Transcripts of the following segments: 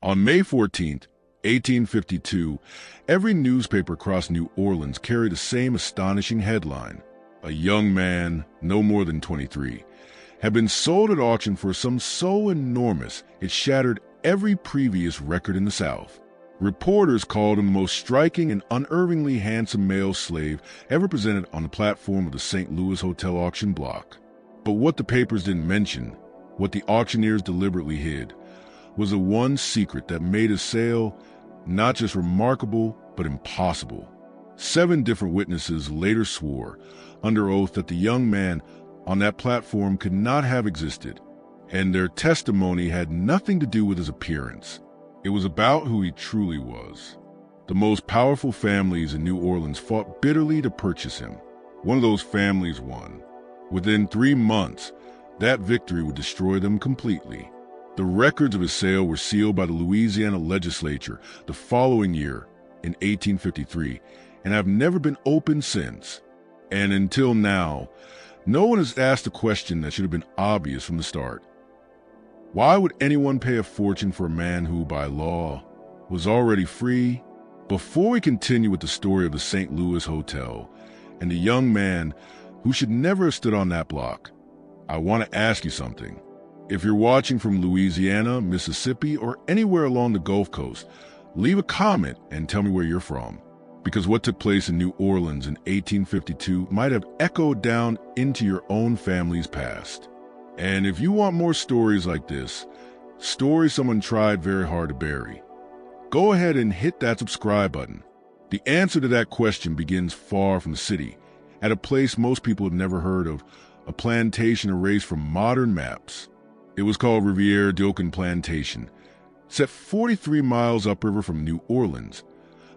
On May 14, 1852, every newspaper across New Orleans carried the same astonishing headline. A young man, no more than 23, had been sold at auction for a sum so enormous it shattered every previous record in the South. Reporters called him the most striking and unerringly handsome male slave ever presented on the platform of the St. Louis Hotel auction block. But what the papers didn't mention, what the auctioneers deliberately hid, was the one secret that made his sale not just remarkable, but impossible. 7 different witnesses later swore under oath that the young man on that platform could not have existed, and their testimony had nothing to do with his appearance. It was about who he truly was. The most powerful families in New Orleans fought bitterly to purchase him. One of those families won. Within 3 months, that victory would destroy them completely. The records of his sale were sealed by the Louisiana legislature the following year, in 1853, and have never been opened since. And until now, no one has asked a question that should have been obvious from the start. Why would anyone pay a fortune for a man who, by law, was already free? Before we continue with the story of the St. Louis Hotel and the young man who should never have stood on that block, I want to ask you something. If you're watching from Louisiana, Mississippi, or anywhere along the Gulf Coast, leave a comment and tell me where you're from. Because what took place in New Orleans in 1852 might have echoed down into your own family's past. And if you want more stories like this, stories someone tried very hard to bury, go ahead and hit that subscribe button. The answer to that question begins far from the city, at a place most people have never heard of, a plantation erased from modern maps. It was called Rivière d'Oaken Plantation, set 43 miles upriver from New Orleans,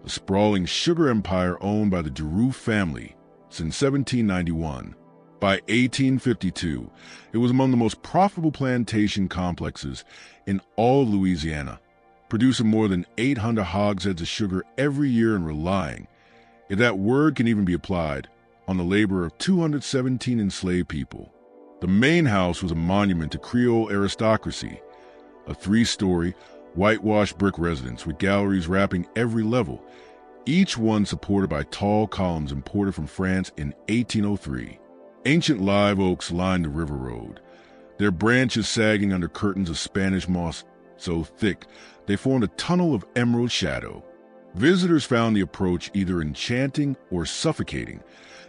a sprawling sugar empire owned by the DeVoux family since 1791. By 1852, it was among the most profitable plantation complexes in all of Louisiana, producing more than 800 hogsheads of sugar every year and relying, if that word can even be applied, on the labor of 217 enslaved people. The main house was a monument to Creole aristocracy, a 3-story, whitewashed brick residence with galleries wrapping every level, each one supported by tall columns imported from France in 1803. Ancient live oaks lined the river road, their branches sagging under curtains of Spanish moss so thick they formed a tunnel of emerald shadow. Visitors found the approach either enchanting or suffocating,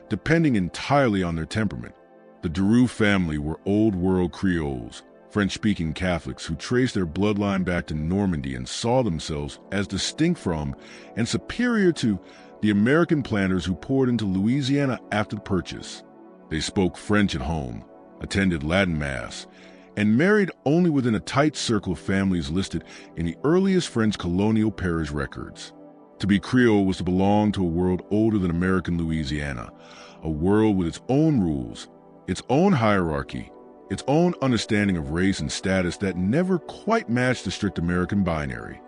depending entirely on their temperament. The DeVoux family were old-world Creoles, French-speaking Catholics who traced their bloodline back to Normandy and saw themselves as distinct from and superior to the American planters who poured into Louisiana after the purchase. They spoke French at home, attended Latin Mass, and married only within a tight circle of families listed in the earliest French colonial parish records. To be Creole was to belong to a world older than American Louisiana, a world with its own rules, its own hierarchy, its own understanding of race and status that never quite matched the strict American binary.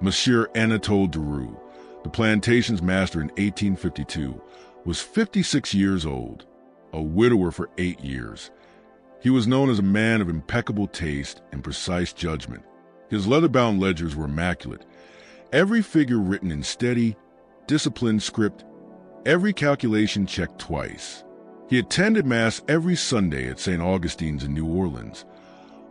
Monsieur Anatole DeVoux, the plantation's master in 1852, was 56 years old, a widower for 8 years. He was known as a man of impeccable taste and precise judgment. His leather-bound ledgers were immaculate, every figure written in steady, disciplined script, every calculation checked twice. He attended Mass every Sunday at St. Augustine's in New Orleans,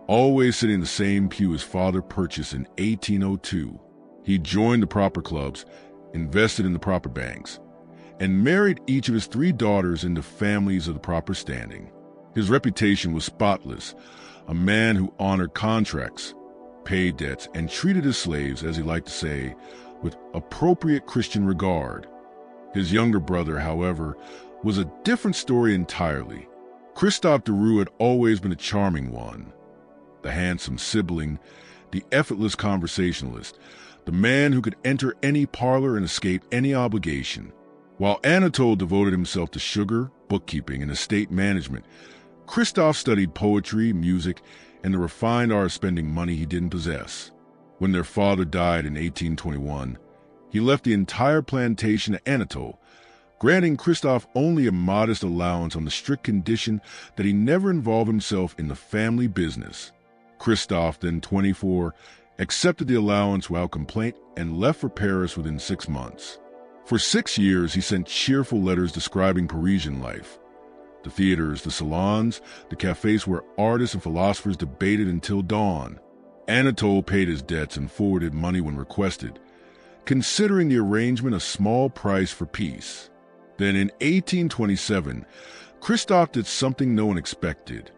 always sitting in the same pew his father purchased in 1802. He joined the proper clubs, invested in the proper banks, and married each of his 3 daughters into families of the proper standing. His reputation was spotless, a man who honored contracts, paid debts, and treated his slaves, as he liked to say, with appropriate Christian regard. His younger brother, however, was a different story entirely. Christophe DeVoux had always been a charming one, the handsome sibling, the effortless conversationalist, the man who could enter any parlor and escape any obligation. While Anatole devoted himself to sugar, bookkeeping, and estate management, Christophe studied poetry, music, and the refined art of spending money he didn't possess. When their father died in 1821, he left the entire plantation to Anatole, granting Christophe only a modest allowance on the strict condition that he never involve himself in the family business. Christophe, then 24, accepted the allowance without complaint, and left for Paris within 6 months. For 6 years, he sent cheerful letters describing Parisian life. The theaters, the salons, the cafes where artists and philosophers debated until dawn. Anatole paid his debts and forwarded money when requested, considering the arrangement a small price for peace. Then in 1827, Christophe did something no one expected.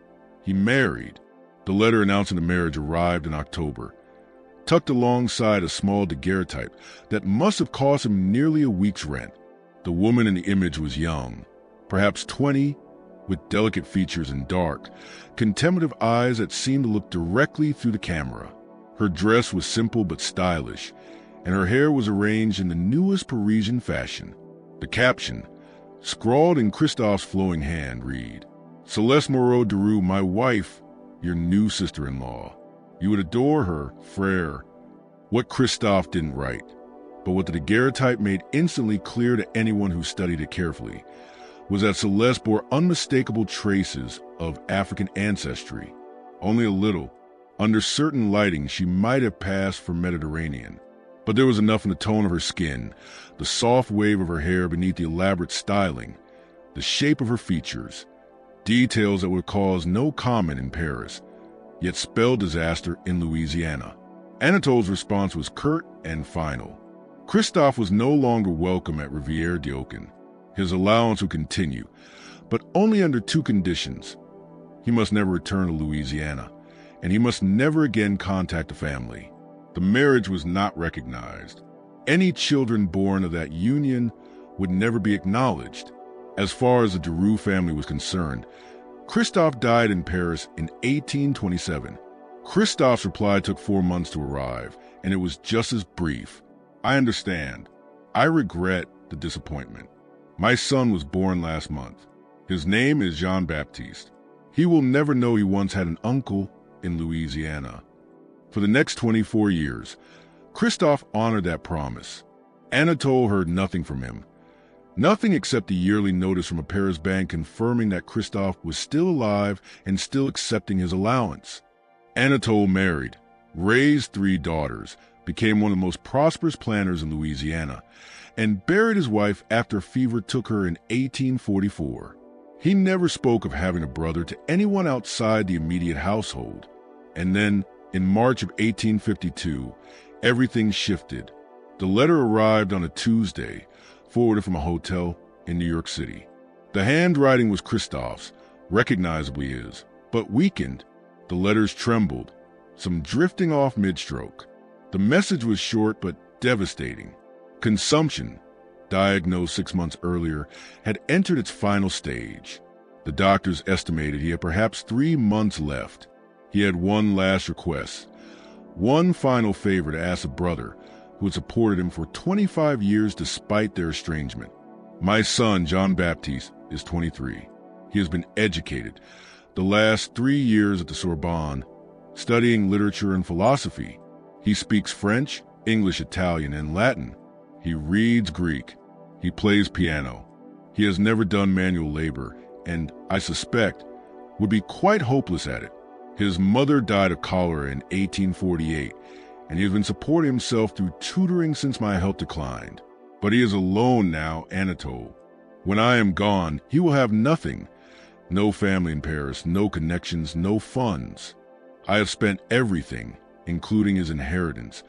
He married. The letter announcing the marriage arrived in October, tucked alongside a small daguerreotype that must have cost him nearly a week's rent. The woman in the image was young, perhaps 20, with delicate features and dark, contemplative eyes that seemed to look directly through the camera. Her dress was simple but stylish, and her hair was arranged in the newest Parisian fashion. The caption, scrawled in Christophe's flowing hand, read, "Celeste Moreau-Duroux, my wife, your new sister-in-law. You would adore her, frère." What Christophe didn't write, but what the daguerreotype made instantly clear to anyone who studied it carefully, was that Celeste bore unmistakable traces of African ancestry. Only a little. Under certain lighting, she might have passed for Mediterranean. But there was enough in the tone of her skin, the soft wave of her hair beneath the elaborate styling, the shape of her features, details that would cause no comment in Paris, yet spell disaster in Louisiana. Anatole's response was curt and final. Christophe was no longer welcome at Rivière-d'Aucun. His allowance would continue, but only under 2 conditions. He must never return to Louisiana, and he must never again contact the family. The marriage was not recognized. Any children born of that union would never be acknowledged. As far as the DeVoux family was concerned, Christophe died in Paris in 1827. Christophe's reply took 4 months to arrive, and it was just as brief. "I understand. I regret the disappointment. My son was born last month. His name is Jean Baptiste. He will never know he once had an uncle in Louisiana." For the next 24 years, Christophe honored that promise. Anatole heard nothing from him. Nothing except the yearly notice from a Paris bank confirming that Christophe was still alive and still accepting his allowance. Anatole married, raised 3 daughters, became one of the most prosperous planters in Louisiana, and buried his wife after fever took her in 1844. He never spoke of having a brother to anyone outside the immediate household. And then, in March of 1852, everything shifted. The letter arrived on a Tuesday, forwarded from a hotel in New York City. The handwriting was Christophe's, recognizably his, but weakened. The letters trembled, some drifting off mid-stroke. The message was short but devastating. Consumption, diagnosed 6 months earlier, had entered its final stage. The doctors estimated he had perhaps 3 months left. He had one last request, one final favor to ask a brother who had supported him for 25 years despite their estrangement. "My son, Jean Baptiste, is 23. He has been educated the last 3 years at the Sorbonne, studying literature and philosophy. He speaks French, English, Italian, and Latin. He reads Greek. He plays piano. He has never done manual labor, and, I suspect, would be quite hopeless at it. His mother died of cholera in 1848, and he has been supporting himself through tutoring since my health declined. But he is alone now, Anatole. When I am gone, he will have nothing. No family in Paris, no connections, no funds. I have spent everything, including his inheritance,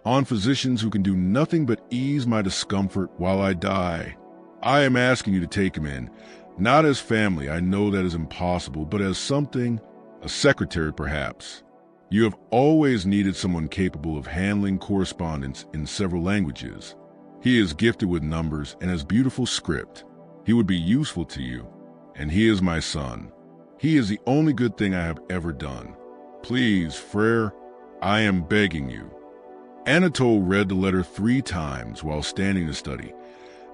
on physicians who can do nothing but ease my discomfort while I die. I am asking you to take him in, not as family, I know that is impossible, but as something, a secretary perhaps. You have always needed someone capable of handling correspondence in several languages. He is gifted with numbers and has beautiful script. He would be useful to you, and he is my son. He is the only good thing I have ever done. Please, frère, I am begging you." Anatole read the letter 3 times while standing in the study,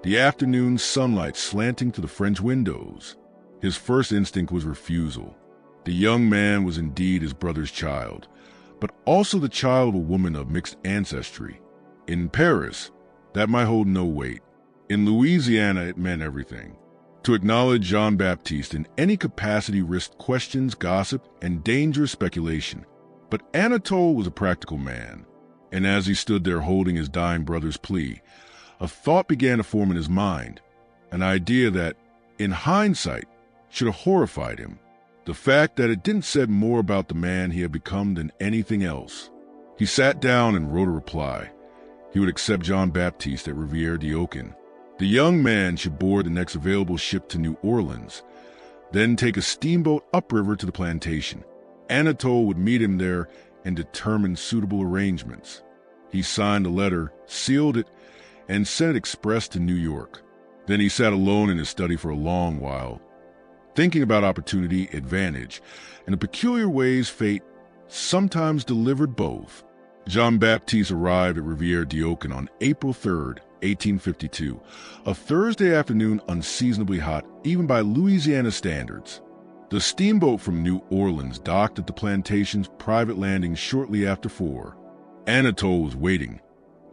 the afternoon sunlight slanting to the French windows. His first instinct was refusal. The young man was indeed his brother's child, but also the child of a woman of mixed ancestry. In Paris, that might hold no weight. In Louisiana, it meant everything. To acknowledge Jean Baptiste in any capacity risked questions, gossip, and dangerous speculation. But Anatole was a practical man, and as he stood there holding his dying brother's plea, a thought began to form in his mind, an idea that, in hindsight, should have horrified him. The fact that it didn't say more about the man he had become than anything else. He sat down and wrote a reply. He would accept Jean Baptiste at Rivière-du-Ocan. The young man should board the next available ship to New Orleans, then take a steamboat upriver to the plantation. Anatole would meet him there and determine suitable arrangements. He signed the letter, sealed it, and sent it express to New York. Then he sat alone in his study for a long while, thinking about opportunity, advantage, and the peculiar ways fate sometimes delivered both. Jean Baptiste arrived at Rivière-du-Ocan on April 3rd, 1852, a Thursday afternoon unseasonably hot even by Louisiana standards. The steamboat from New Orleans docked at the plantation's private landing shortly after 4. Anatole was waiting,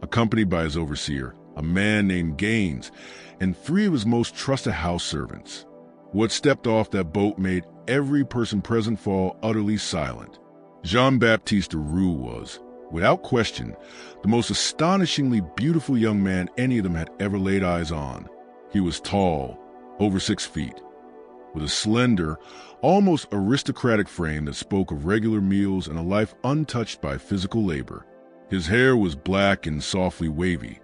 accompanied by his overseer, a man named Gaines, and 3 of his most trusted house servants. What stepped off that boat made every person present fall utterly silent. Jean Baptiste DeVoux was, without question, the most astonishingly beautiful young man any of them had ever laid eyes on. He was tall, over 6 feet, with a slender, almost aristocratic frame that spoke of regular meals and a life untouched by physical labor. His hair was black and softly wavy,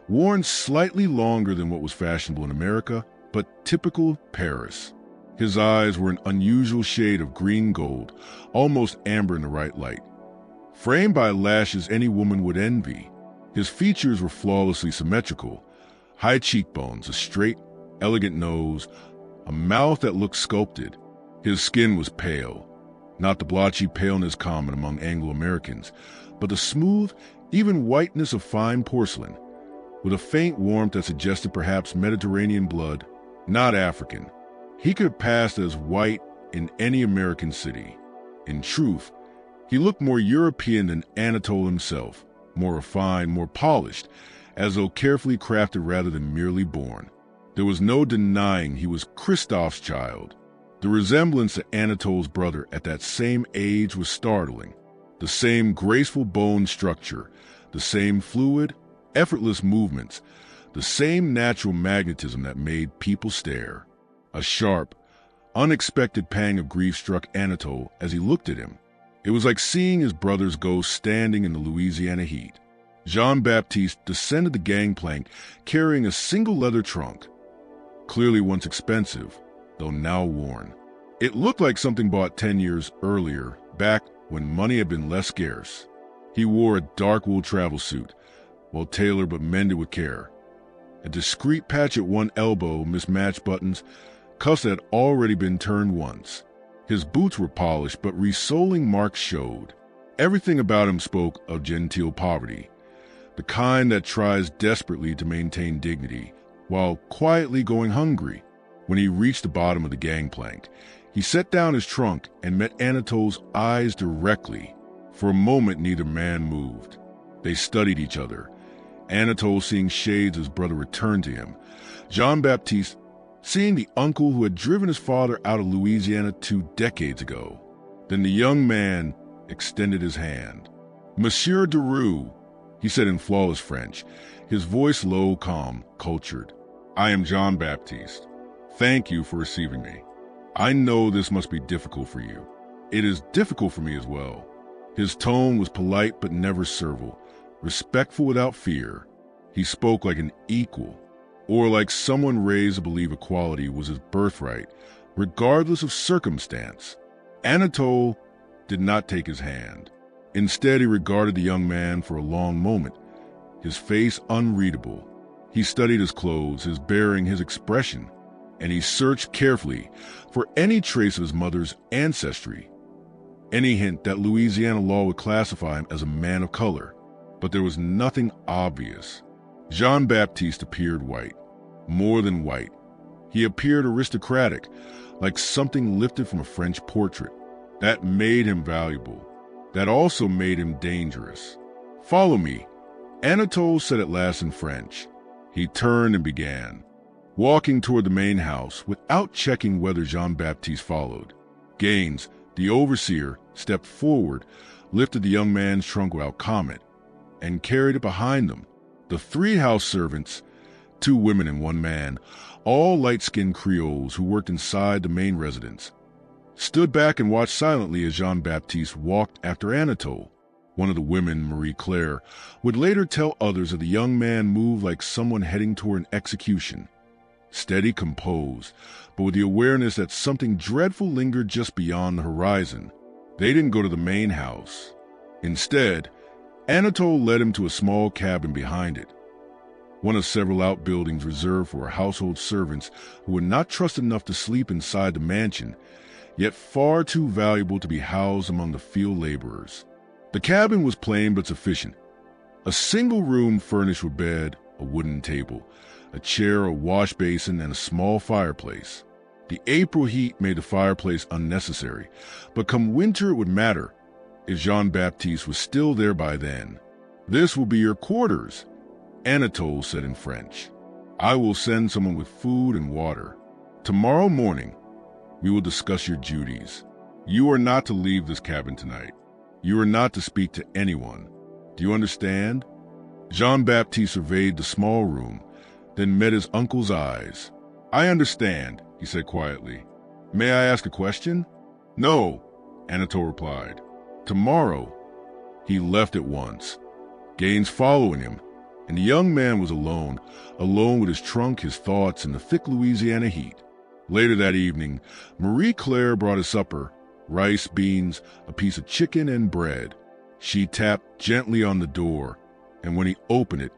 worn slightly longer than what was fashionable in America, but typical of Paris. His eyes were an unusual shade of green gold, almost amber in the right light, framed by lashes any woman would envy. His features were flawlessly symmetrical, high cheekbones, a straight, elegant nose, a mouth that looked sculpted. His skin was pale, not the blotchy paleness common among Anglo-Americans, but the smooth, even whiteness of fine porcelain, with a faint warmth that suggested perhaps Mediterranean blood, not African. He could have passed as white in any American city. In truth, he looked more European than Anatole himself, more refined, more polished, as though carefully crafted rather than merely born. There was no denying he was Christophe's child. The resemblance to Anatole's brother at that same age was startling. The same graceful bone structure, the same fluid, effortless movements, the same natural magnetism that made people stare. A sharp, unexpected pang of grief struck Anatole as he looked at him. It was like seeing his brother's ghost standing in the Louisiana heat. Jean Baptiste descended the gangplank carrying a single leather trunk, clearly once expensive, though now worn. It looked like something bought 10 years earlier, back when money had been less scarce. He wore a dark wool travel suit, well tailored but mended with care. A discreet patch at one elbow, mismatched buttons, cuffs that had already been turned once. His boots were polished, but resoling marks showed. Everything about him spoke of genteel poverty, the kind that tries desperately to maintain dignity, while quietly going hungry. When he reached the bottom of the gangplank, he set down his trunk and met Anatole's eyes directly. For a moment, neither man moved. They studied each other, Anatole seeing shades as brother returned to him, Jean Baptiste seeing the uncle who had driven his father out of Louisiana 2 decades ago. Then the young man extended his hand. "Monsieur DeVoux," he said in flawless French, his voice low, calm, cultured. "I am Jean Baptiste. Thank you for receiving me. I know this must be difficult for you. It is difficult for me as well." His tone was polite but never servile, respectful without fear. He spoke like an equal, or like someone raised to believe equality was his birthright, regardless of circumstance. Anatole did not take his hand. Instead, he regarded the young man for a long moment, his face unreadable. He studied his clothes, his bearing, his expression, and he searched carefully for any trace of his mother's ancestry, any hint that Louisiana law would classify him as a man of color. But there was nothing obvious. Jean Baptiste appeared white, more than white. He appeared aristocratic, like something lifted from a French portrait. That made him valuable. That also made him dangerous. "Follow me," Anatole said at last in French. He turned and began, walking toward the main house without checking whether Jean Baptiste followed. Gaines, the overseer, stepped forward, lifted the young man's trunk without comment, and carried it behind them. The three house servants, 2 women and 1 man, all light-skinned Creoles who worked inside the main residence, stood back and watched silently as Jean Baptiste walked after Anatole. One of the women, Marie Claire, would later tell others that the young man moved like someone heading toward an execution. Steady, composed, but with the awareness that something dreadful lingered just beyond the horizon. They didn't go to the main house. Instead, Anatole led him to a small cabin behind it, one of several outbuildings reserved for household servants who were not trusted enough to sleep inside the mansion, yet far too valuable to be housed among the field laborers. The cabin was plain but sufficient. A single room furnished with bed, a wooden table, a chair, a wash basin, and a small fireplace. The April heat made the fireplace unnecessary, but come winter it would matter, if Jean Baptiste was still there by then. "This will be your quarters," Anatole said in French. "I will send someone with food and water. Tomorrow morning, we will discuss your duties. You are not to leave this cabin tonight. You are not to speak to anyone. Do you understand?" Jean Baptiste surveyed the small room, then met his uncle's eyes. "I understand," he said quietly. "May I ask a question?" "No," Anatole replied. Tomorrow, he left at once, Gaines following him, and the young man was alone with his trunk, his thoughts, in the thick Louisiana heat. Later that evening, Marie Claire brought his supper, rice, beans, a piece of chicken, and bread. She tapped gently on the door, and when he opened it,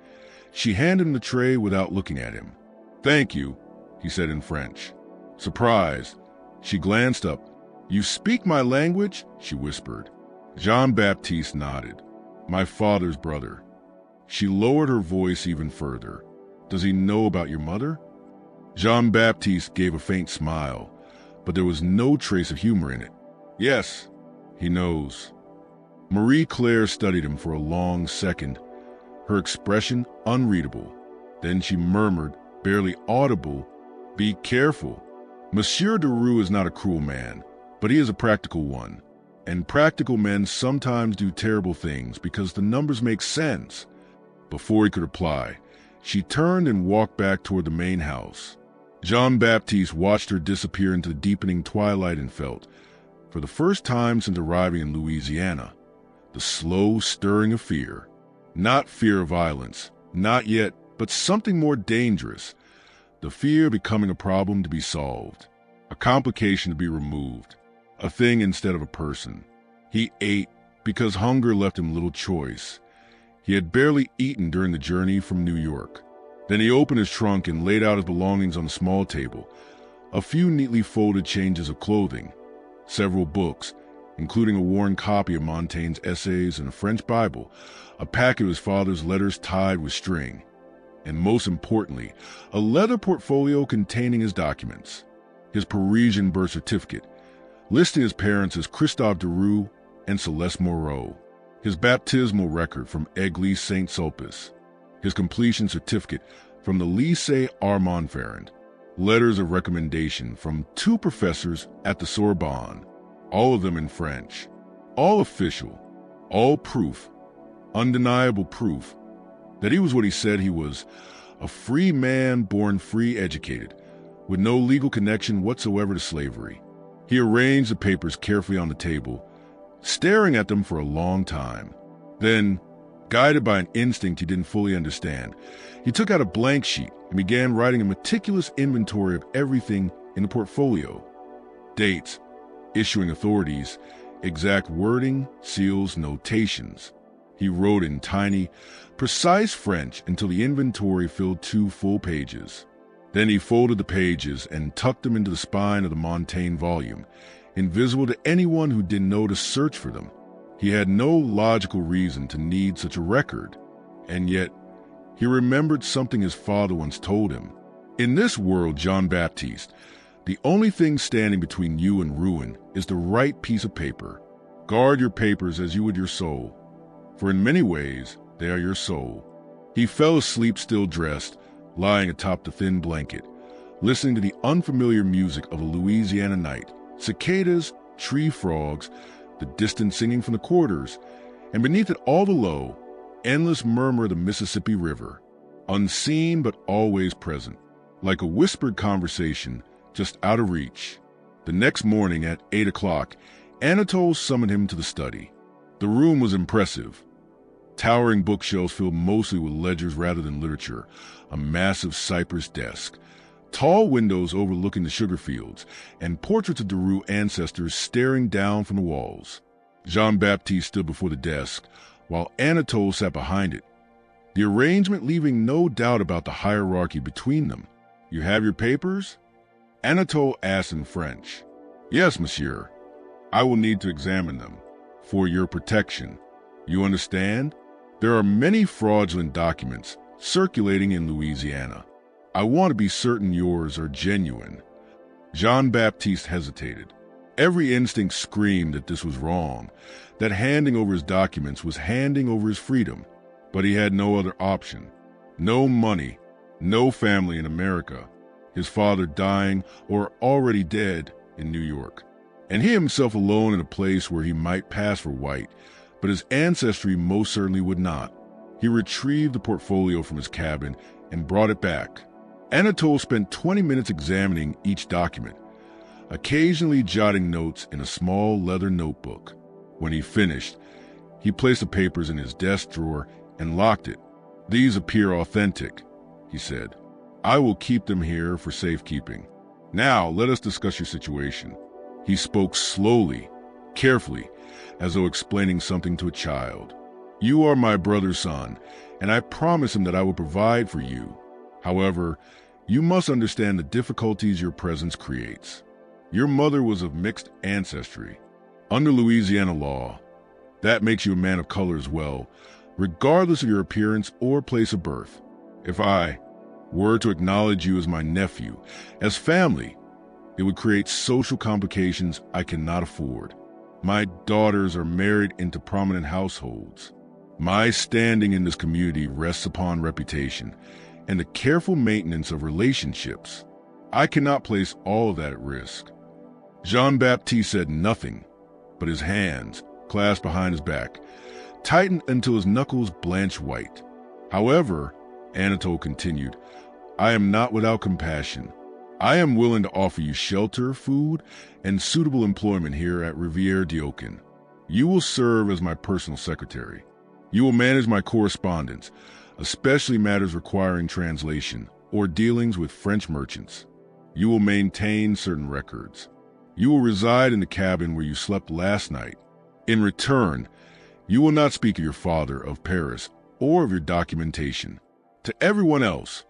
she handed him the tray without looking at him. "Thank you," he said in French. Surprised, she glanced up. "You speak my language?" she whispered. Jean Baptiste nodded. "My father's brother." She lowered her voice even further. "Does he know about your mother?" Jean Baptiste gave a faint smile, but there was no trace of humor in it. "Yes, he knows." Marie Claire studied him for a long second, her expression unreadable. Then she murmured, barely audible, "Be careful. Monsieur DeVoux is not a cruel man, but he is a practical one. And practical men sometimes do terrible things because the numbers make sense." Before he could reply, she turned and walked back toward the main house. Jean Baptiste watched her disappear into the deepening twilight and felt, for the first time since arriving in Louisiana, the slow stirring of fear. Not fear of violence, not yet, but something more dangerous. The fear of becoming a problem to be solved, a complication to be removed, a thing instead of a person. He ate because hunger left him little choice. He had barely eaten during the journey from New York. Then he opened his trunk and laid out his belongings on a small table. A few neatly folded changes of clothing, several books, including a worn copy of Montaigne's essays and a French Bible, a packet of his father's letters tied with string, and most importantly, a leather portfolio containing his documents, his Parisian birth certificate, listing his parents as Christophe DeVoux and Celeste Moreau, his baptismal record from Église Saint-Sulpice, his completion certificate from the Lycée Armand Ferrand, letters of recommendation from 2 professors at the Sorbonne, all of them in French, all official, all proof, undeniable proof, that he was what he said he was, a free man born free educated, with no legal connection whatsoever to slavery. He arranged the papers carefully on the table, staring at them for a long time. Then, guided by an instinct he didn't fully understand, he took out a blank sheet and began writing a meticulous inventory of everything in the portfolio. Dates, issuing authorities, exact wording, seals, notations. He wrote in tiny, precise French until the inventory filled 2 full pages. Then he folded the pages and tucked them into the spine of the Montaigne volume, invisible to anyone who didn't know to search for them. He had no logical reason to need such a record, and yet he remembered something his father once told him. "In this world, Jean Baptiste, the only thing standing between you and ruin is the right piece of paper. Guard your papers as you would your soul, for in many ways they are your soul." He fell asleep still dressed, lying atop the thin blanket, listening to the unfamiliar music of a Louisiana night, cicadas, tree frogs, the distant singing from the quarters, and beneath it all the low, endless murmur of the Mississippi River, unseen but always present, like a whispered conversation just out of reach. The next morning at 8 o'clock, Anatole summoned him to the study. The room was impressive. Towering bookshelves filled mostly with ledgers rather than literature, a massive cypress desk, tall windows overlooking the sugar fields, and portraits of DeVoux ancestors staring down from the walls. Jean Baptiste stood before the desk, while Anatole sat behind it, the arrangement leaving no doubt about the hierarchy between them. "You have your papers?" Anatole asked in French. "Yes, monsieur. I will need to examine them. For your protection. You understand? There are many fraudulent documents circulating in Louisiana. I want to be certain yours are genuine." Jean Baptiste hesitated. Every instinct screamed that this was wrong, that handing over his documents was handing over his freedom. But he had no other option. No money, no family in America, his father dying or already dead in New York, and he himself alone in a place where he might pass for white, but his ancestry most certainly would not. He retrieved the portfolio from his cabin and brought it back. Anatole spent 20 minutes examining each document, occasionally jotting notes in a small leather notebook. When he finished, he placed the papers in his desk drawer and locked it. "These appear authentic," he said. "I will keep them here for safekeeping. Now let us discuss your situation." He spoke slowly, carefully, as though explaining something to a child. "You are my brother's son, and I promise him that I will provide for you. However, you must understand the difficulties your presence creates. Your mother was of mixed ancestry. Under Louisiana law, that makes you a man of color as well, regardless of your appearance or place of birth. If I were to acknowledge you as my nephew, as family, it would create social complications I cannot afford. My daughters are married into prominent households. My standing in this community rests upon reputation and the careful maintenance of relationships. I cannot place all of that at risk." Jean Baptiste said nothing, but his hands, clasped behind his back, tightened until his knuckles blanched white. "However," Anatole continued, "I am not without compassion. I am willing to offer you shelter, food, and suitable employment here at Rivière-d'Oaken. You will serve as my personal secretary. You will manage my correspondence, especially matters requiring translation or dealings with French merchants. You will maintain certain records. You will reside in the cabin where you slept last night. In return, you will not speak of your father, of Paris, or of your documentation. To everyone else,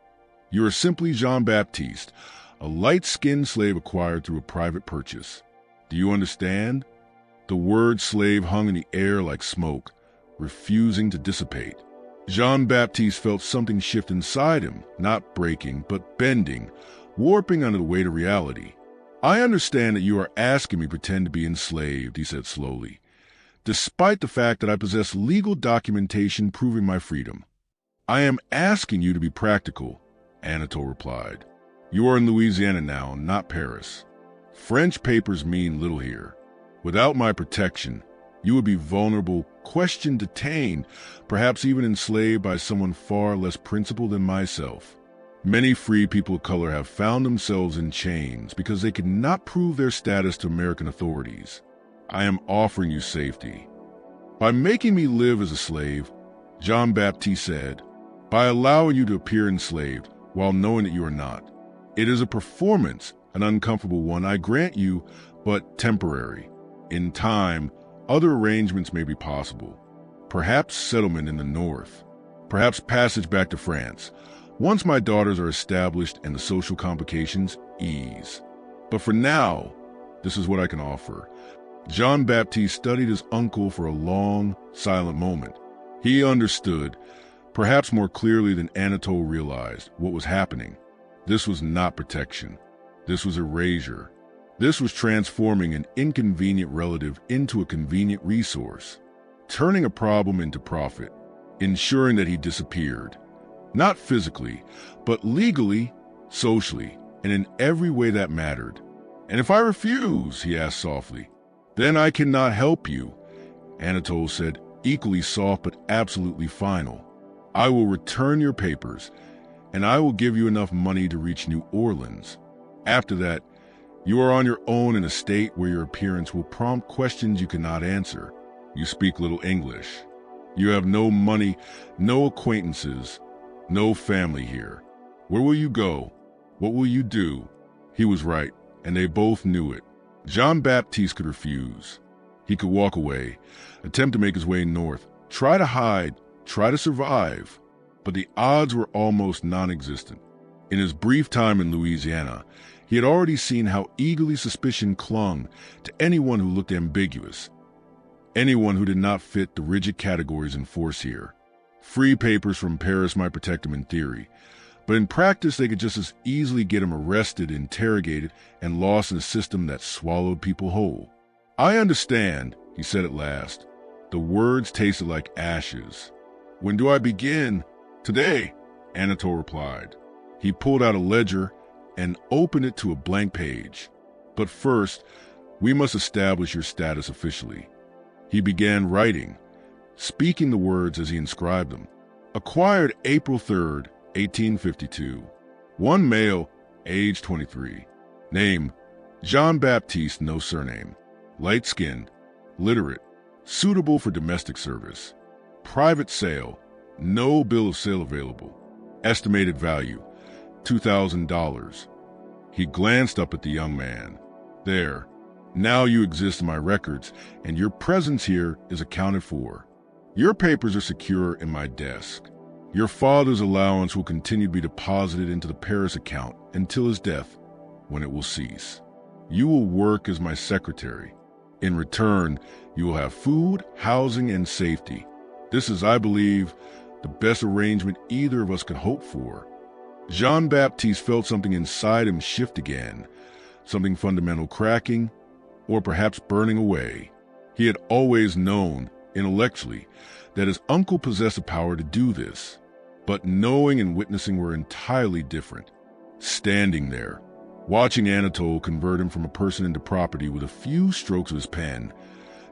you are simply Jean Baptiste, a light-skinned slave acquired through a private purchase. Do you understand?" The word slave hung in the air like smoke, refusing to dissipate. Jean Baptiste felt something shift inside him, not breaking, but bending, warping under the weight of reality. "I understand that you are asking me to pretend to be enslaved," he said slowly, "despite the fact that I possess legal documentation proving my freedom." "I am asking you to be practical," Anatole replied. "You are in Louisiana now, not Paris. French papers mean little here. Without my protection, you would be vulnerable, questioned, detained, perhaps even enslaved by someone far less principled than myself. Many free people of color have found themselves in chains because they could not prove their status to American authorities. I am offering you safety. By making me live as a slave," Jean Baptiste said, "by allowing you to appear enslaved while knowing that you are not. It is a performance, an uncomfortable one, I grant you, but temporary. In time, other arrangements may be possible. Perhaps settlement in the north. Perhaps passage back to France, once my daughters are established and the social complications ease. But for now, this is what I can offer." Jean Baptiste studied his uncle for a long, silent moment. He understood, perhaps more clearly than Anatole realized, what was happening. This was not protection. This was erasure. This was transforming an inconvenient relative into a convenient resource, turning a problem into profit, ensuring that he disappeared. Not physically, but legally, socially, and in every way that mattered. "And if I refuse?" he asked softly. "Then I cannot help you," Anatole said, equally soft but absolutely final. "I will return your papers, and I will give you enough money to reach New Orleans. After that, you are on your own in a state where your appearance will prompt questions you cannot answer. You speak little English. You have no money, no acquaintances, no family here. Where will you go? What will you do?" He was right, and they both knew it. Jean Baptiste could refuse. He could walk away, attempt to make his way north, try to hide, try to survive, but the odds were almost non-existent. In his brief time in Louisiana, he had already seen how eagerly suspicion clung to anyone who looked ambiguous, anyone who did not fit the rigid categories in force here. Free papers from Paris might protect him in theory, but in practice they could just as easily get him arrested, interrogated, and lost in a system that swallowed people whole. "I understand," he said at last. The words tasted like ashes. "When do I begin?" "Today," Anatole replied. He pulled out a ledger and opened it to a blank page. "But first, we must establish your status officially." He began writing, speaking the words as he inscribed them. "Acquired April 3rd, 1852. One male, age 23. Name, Jean Baptiste, no surname. Light-skinned, literate, suitable for domestic service. Private sale, no bill of sale available. Estimated value, $2,000. He glanced up at the young man. "There. Now you exist in my records, and your presence here is accounted for. Your papers are secure in my desk. Your father's allowance will continue to be deposited into the Paris account until his death, when it will cease. You will work as my secretary. In return, you will have food, housing, and safety. This is, I believe, the best arrangement either of us could hope for." Jean Baptiste felt something inside him shift again, something fundamental cracking, or perhaps burning away. He had always known, intellectually, that his uncle possessed the power to do this, but knowing and witnessing were entirely different. Standing there, watching Anatole convert him from a person into property with a few strokes of his pen,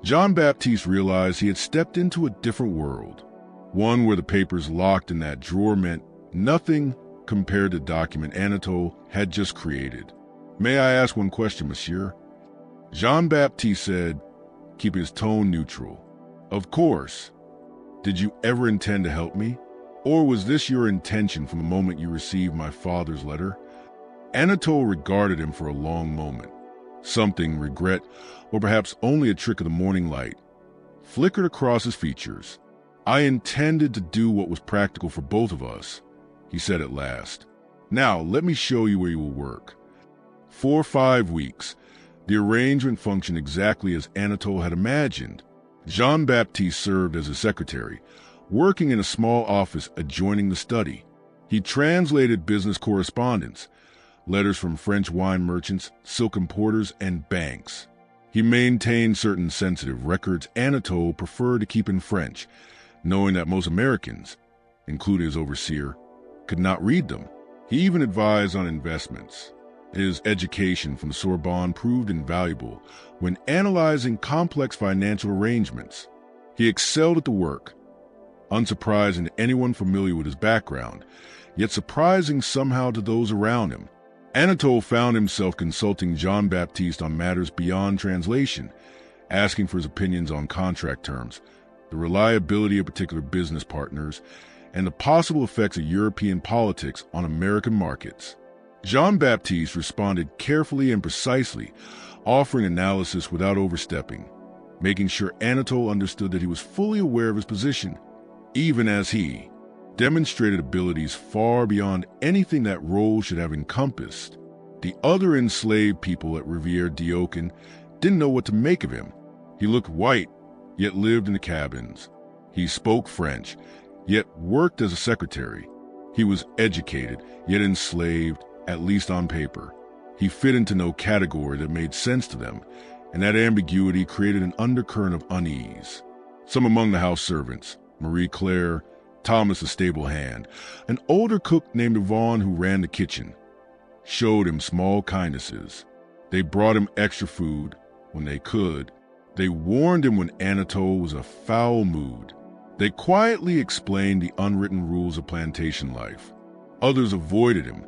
Jean Baptiste realized he had stepped into a different world, one where the papers locked in that drawer meant nothing compared to the document Anatole had just created. "May I ask one question, monsieur?" Jean Baptiste said, keeping his tone neutral. "Of course. Did you ever intend to help me? Or was this your intention from the moment you received my father's letter?" Anatole regarded him for a long moment. Something, regret, or perhaps only a trick of the morning light, flickered across his features. "I intended to do what was practical for both of us," he said at last. "Now, let me show you where you will work." For 5 weeks, the arrangement functioned exactly as Anatole had imagined. Jean Baptiste served as his secretary, working in a small office adjoining the study. He translated business correspondence, letters from French wine merchants, silk importers, and banks. He maintained certain sensitive records Anatole preferred to keep in French, knowing that most Americans, including his overseer, could not read them. He even advised on investments. His education from Sorbonne proved invaluable when analyzing complex financial arrangements. He excelled at the work, unsurprising to anyone familiar with his background, yet surprising somehow to those around him. Anatole found himself consulting Jean Baptiste on matters beyond translation, asking for his opinions on contract terms, the reliability of particular business partners, and the possible effects of European politics on American markets. Jean Baptiste responded carefully and precisely, offering analysis without overstepping, making sure Anatole understood that he was fully aware of his position, even as he demonstrated abilities far beyond anything that role should have encompassed. The other enslaved people at Rivière-d'Ocan didn't know what to make of him. He looked white, yet lived in the cabins. He spoke French, yet worked as a secretary. He was educated, yet enslaved, at least on paper. He fit into no category that made sense to them, and that ambiguity created an undercurrent of unease. Some among the house servants, Marie Claire, Thomas the stable hand, an older cook named Yvonne who ran the kitchen, showed him small kindnesses. They brought him extra food when they could, They warned him when Anatole was in a foul mood. They quietly explained the unwritten rules of plantation life. Others avoided him,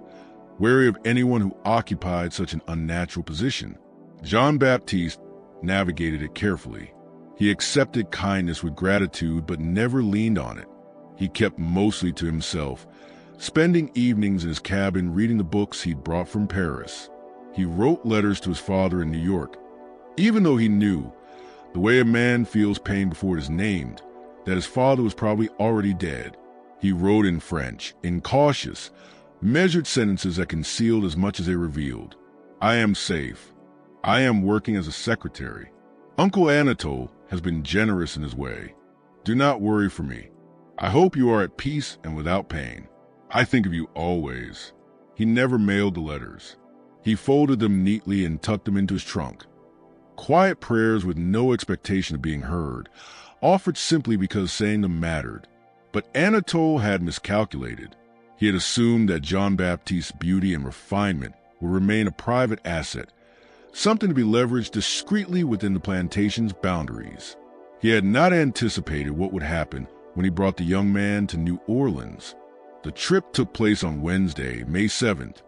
wary of anyone who occupied such an unnatural position. Jean Baptiste navigated it carefully. He accepted kindness with gratitude but never leaned on it. He kept mostly to himself, spending evenings in his cabin reading the books he'd brought from Paris. He wrote letters to his father in New York, even though he knew, the way a man feels pain before it is named, that his father was probably already dead. He wrote in French, in cautious, measured sentences that concealed as much as they revealed. I am safe. I am working as a secretary. Uncle Anatole has been generous in his way. Do not worry for me. I hope you are at peace and without pain. I think of you always. He never mailed the letters. He folded them neatly and tucked them into his trunk. Quiet prayers with no expectation of being heard, offered simply because saying them mattered. But Anatole had miscalculated. He had assumed that Jean Baptiste's beauty and refinement would remain a private asset, something to be leveraged discreetly within the plantation's boundaries. He had not anticipated what would happen when he brought the young man to New Orleans. The trip took place on Wednesday, May 7th.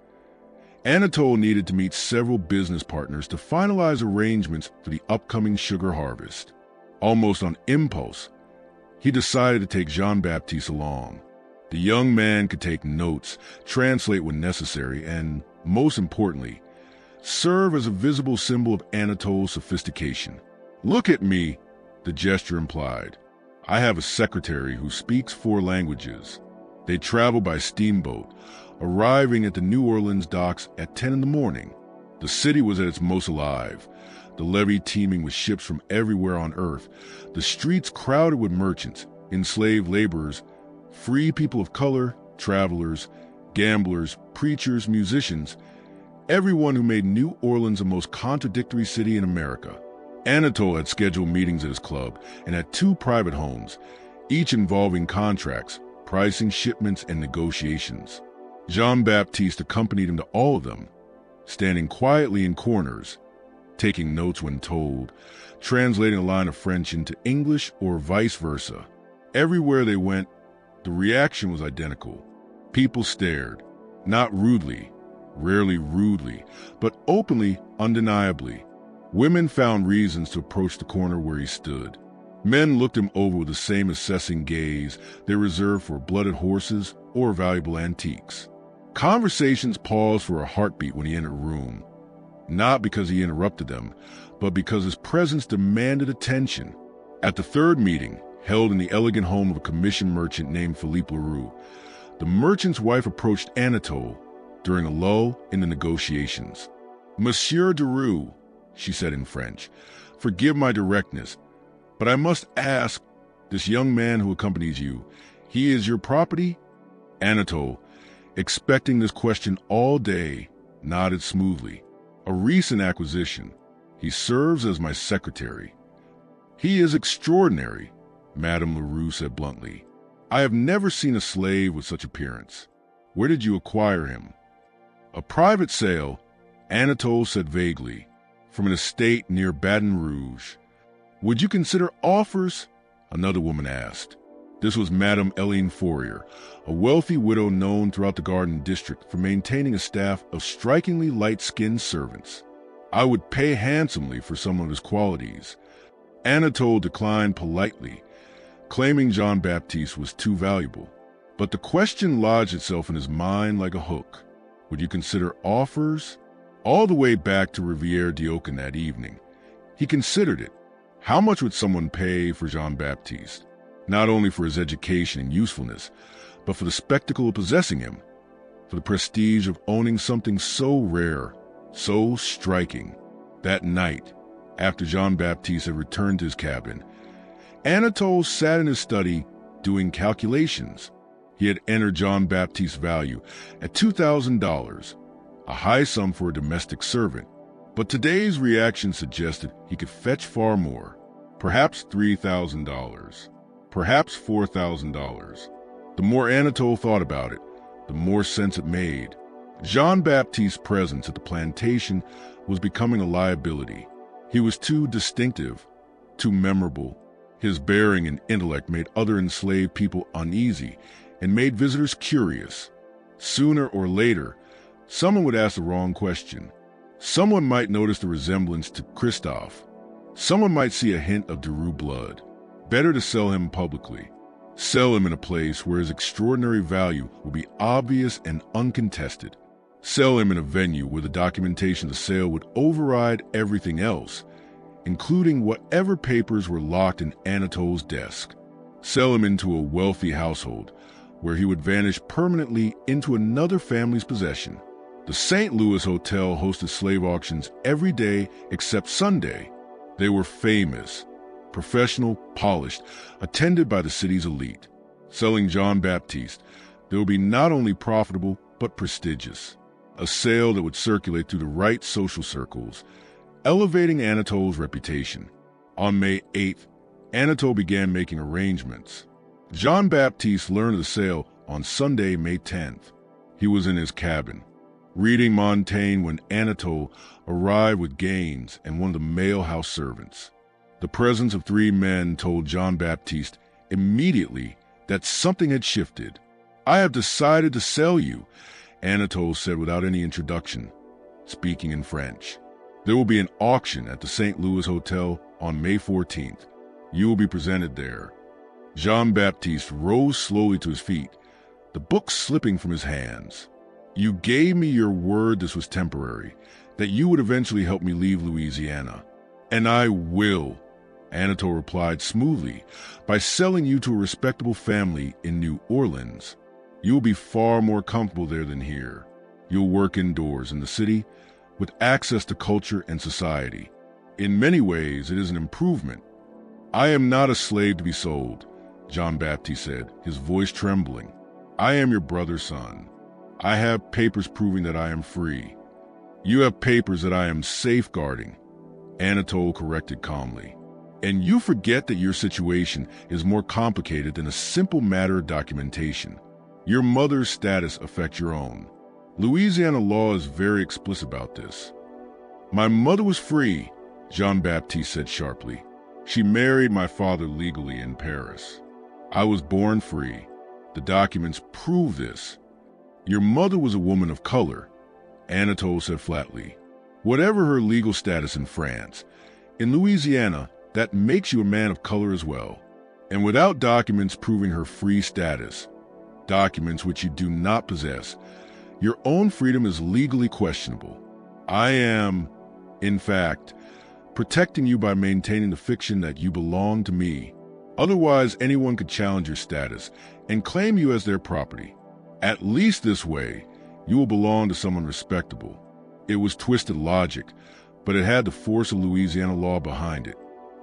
Anatole needed to meet several business partners to finalize arrangements for the upcoming sugar harvest. Almost on impulse, he decided to take Jean Baptiste along. The young man could take notes, translate when necessary, and, most importantly, serve as a visible symbol of Anatole's sophistication. Look at me, the gesture implied. I have a secretary who speaks 4 languages. They travel by steamboat, arriving at the New Orleans docks at 10 in the morning. The city was at its most alive, the levee teeming with ships from everywhere on earth, the streets crowded with merchants, enslaved laborers, free people of color, travelers, gamblers, preachers, musicians, everyone who made New Orleans the most contradictory city in America. Anatole had scheduled meetings at his club and at 2 private homes, each involving contracts, pricing, shipments, and negotiations. Jean Baptiste accompanied him to all of them, standing quietly in corners, taking notes when told, translating a line of French into English or vice versa. Everywhere they went, the reaction was identical. People stared, not rudely, rarely rudely, but openly, undeniably. Women found reasons to approach the corner where he stood. Men looked him over with the same assessing gaze they reserved for blooded horses or valuable antiques. Conversations paused for a heartbeat when he entered a room, not because he interrupted them, but because his presence demanded attention. At the 3rd meeting, held in the elegant home of a commission merchant named Philippe Leroux, the merchant's wife approached Anatole during a lull in the negotiations. Monsieur Deroux, she said in French, forgive my directness, but I must ask, this young man who accompanies you, he is your property? Anatole, expecting this question all day, nodded smoothly. A recent acquisition. He serves as my secretary. He is extraordinary, Madame Leroux said bluntly. I have never seen a slave with such appearance. Where did you acquire him? A private sale, Anatole said vaguely, from an estate near Baton Rouge. Would you consider offers? Another woman asked. This was Madame Helene Fourier, a wealthy widow known throughout the Garden District for maintaining a staff of strikingly light-skinned servants. I would pay handsomely for some of his qualities. Anatole declined politely, claiming Jean Baptiste was too valuable. But the question lodged itself in his mind like a hook. Would you consider offers? All the way back to Rivière-d'Ocan that evening, he considered it. How much would someone pay for Jean Baptiste? Not only for his education and usefulness, but for the spectacle of possessing him, for the prestige of owning something so rare, so striking. That night, after Jean Baptiste had returned to his cabin, Anatole sat in his study doing calculations. He had entered Jean Baptiste's value at $2,000, a high sum for a domestic servant, but today's reaction suggested he could fetch far more, perhaps $3,000. Perhaps $4,000. The more Anatole thought about it, the more sense it made. Jean Baptiste's presence at the plantation was becoming a liability. He was too distinctive, too memorable. His bearing and intellect made other enslaved people uneasy and made visitors curious. Sooner or later, someone would ask the wrong question. Someone might notice the resemblance to Christophe. Someone might see a hint of DeVoux blood. Better to sell him publicly. Sell him in a place where his extraordinary value will be obvious and uncontested. Sell him in a venue where the documentation of the sale would override everything else, including whatever papers were locked in Anatole's desk. Sell him into a wealthy household where he would vanish permanently into another family's possession. The St. Louis Hotel hosted slave auctions every day except Sunday. They were famous, professional, polished, attended by the city's elite. Selling Jean Baptiste, they would be not only profitable, but prestigious. A sale that would circulate through the right social circles, elevating Anatole's reputation. On May 8th, Anatole began making arrangements. Jean Baptiste learned of the sale on Sunday, May 10th. He was in his cabin, reading Montaigne when Anatole arrived with Gaines and one of the male house servants. The presence of three men told Jean Baptiste immediately that something had shifted. "I have decided to sell you," Anatole said without any introduction, speaking in French. "There will be an auction at the St. Louis Hotel on May 14th. You will be presented there." Jean Baptiste rose slowly to his feet, the book slipping from his hands. "You gave me your word this was temporary, that you would eventually help me leave Louisiana. And I will," Anatole replied smoothly, "by selling you to a respectable family in New Orleans. You will be far more comfortable there than here. You'll work indoors in the city with access to culture and society. In many ways, it is an improvement." "I am not a slave to be sold," Jean Baptiste said, his voice trembling. "I am your brother's son. I have papers proving that I am free." "You have papers that I am safeguarding," Anatole corrected calmly. "And you forget that your situation is more complicated than a simple matter of documentation. Your mother's status affects your own. Louisiana law is very explicit about this." "My mother was free," Jean Baptiste said sharply. "She married my father legally in Paris. I was born free. The documents prove this." "Your mother was a woman of color," Anatole said flatly. "Whatever her legal status in France, in Louisiana, that makes you a man of color as well. And without documents proving her free status, documents which you do not possess, your own freedom is legally questionable. I am, in fact, protecting you by maintaining the fiction that you belong to me. Otherwise, anyone could challenge your status and claim you as their property. At least this way, you will belong to someone respectable." It was twisted logic, but it had the force of Louisiana law behind it.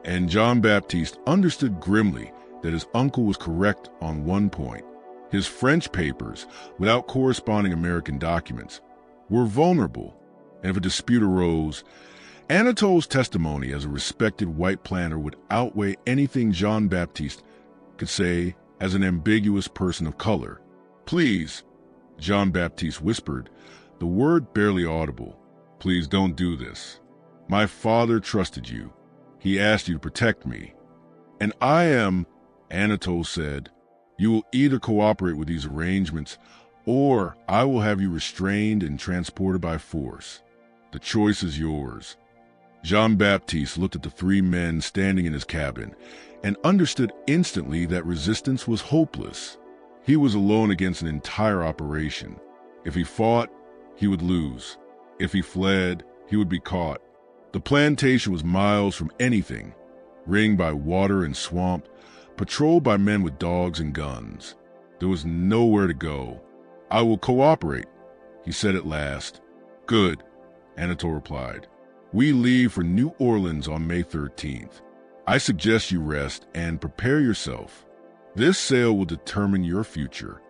And Jean Baptiste understood grimly that his uncle was correct on one point. His French papers, without corresponding American documents, were vulnerable, and if a dispute arose, Anatole's testimony as a respected white planter would outweigh anything Jean Baptiste could say as an ambiguous person of color. "Please," Jean Baptiste whispered, the word barely audible. "Please don't do this. My father trusted you. He asked you to protect me. And I am," Anatole said. "You will either cooperate with these arrangements, or I will have you restrained and transported by force. The choice is yours." Jean Baptiste looked at the three men standing in his cabin and understood instantly that resistance was hopeless. He was alone against an entire operation. If he fought, he would lose. If he fled, he would be caught. The plantation was miles from anything, ringed by water and swamp, patrolled by men with dogs and guns. There was nowhere to go. "I will cooperate," he said at last. "Good," Anatole replied. "We leave for New Orleans on May 13th. I suggest you rest and prepare yourself. This sale will determine your future.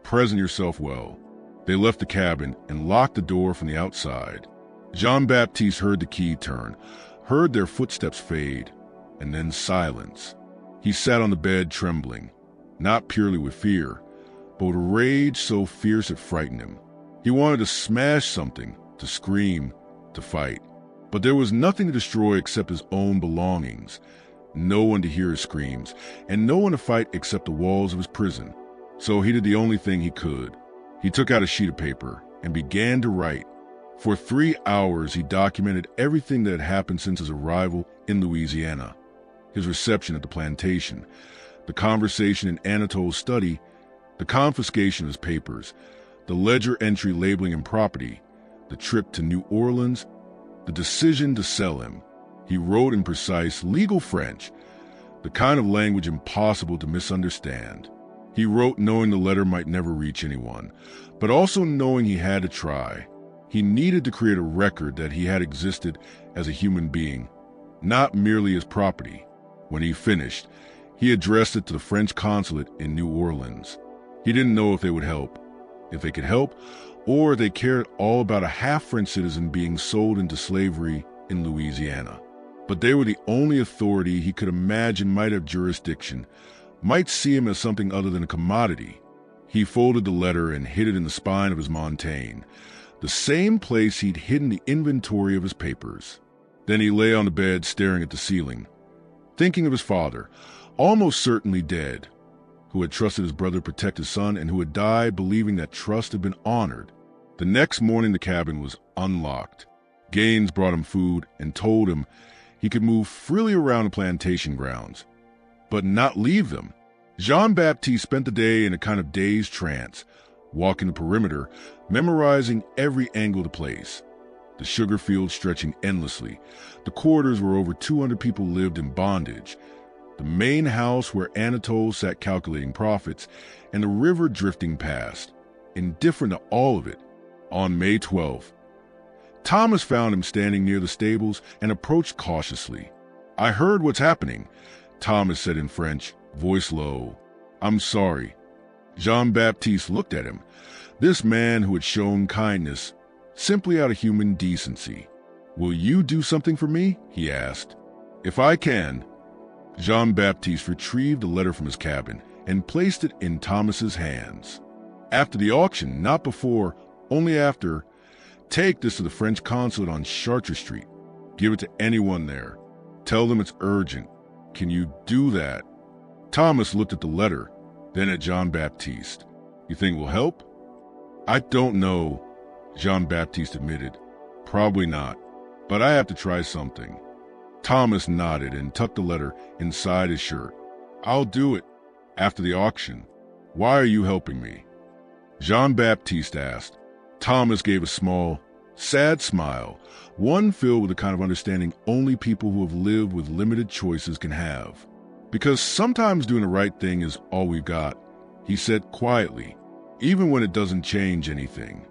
Present yourself well." They left the cabin and locked the door from the outside. Jean Baptiste heard the key turn, heard their footsteps fade, and then silence. He sat on the bed trembling, not purely with fear, but with a rage so fierce it frightened him. He wanted to smash something, to scream, to fight. But there was nothing to destroy except his own belongings, no one to hear his screams, and no one to fight except the walls of his prison. So he did the only thing he could. He took out a sheet of paper and began to write. For 3 hours, he documented everything that had happened since his arrival in Louisiana. His reception at the plantation, the conversation in Anatol's study, the confiscation of his papers, the ledger entry labeling him property, the trip to New Orleans, the decision to sell him. He wrote in precise, legal French, the kind of language impossible to misunderstand. He wrote knowing the letter might never reach anyone, but also knowing he had to try. He needed to create a record that he had existed as a human being, not merely as property. When he finished, he addressed it to the French consulate in New Orleans. He didn't know if they would help, if they could help, or they cared all about a half-French citizen being sold into slavery in Louisiana. But they were the only authority he could imagine might have jurisdiction, might see him as something other than a commodity. He folded the letter and hid it in the spine of his Montaigne, the same place he'd hidden the inventory of his papers. Then he lay on the bed staring at the ceiling, thinking of his father, almost certainly dead, who had trusted his brother to protect his son and who had died believing that trust had been honored. The next morning the cabin was unlocked. Gaines brought him food and told him he could move freely around the plantation grounds, but not leave them. Jean Baptiste spent the day in a kind of dazed trance, walking the perimeter, memorizing every angle of the place. The sugar fields stretching endlessly, the quarters where over 200 people lived in bondage, the main house where Anatole sat calculating profits, and the river drifting past, indifferent to all of it. On May 12th, Thomas found him standing near the stables and approached cautiously. "I heard what's happening," Thomas said in French, voice low. "I'm sorry." Jean Baptiste looked at him, this man who had shown kindness simply out of human decency. "Will you do something for me?" he asked. "If I can." Jean Baptiste retrieved the letter from his cabin and placed it in Thomas's hands. "After the auction, not before, only after, take this to the French consulate on Chartres Street. Give it to anyone there. Tell them it's urgent. Can you do that?" Thomas looked at the letter, then at Jean Baptiste. "You think it will help?" "I don't know," Jean Baptiste admitted. "Probably not, but I have to try something." Thomas nodded and tucked the letter inside his shirt. "I'll do it. After the auction. Why are you helping me?" Jean Baptiste asked. Thomas gave a small, sad smile, one filled with the kind of understanding only people who have lived with limited choices can have. "Because sometimes doing the right thing is all we've got," he said quietly, "even when it doesn't change anything."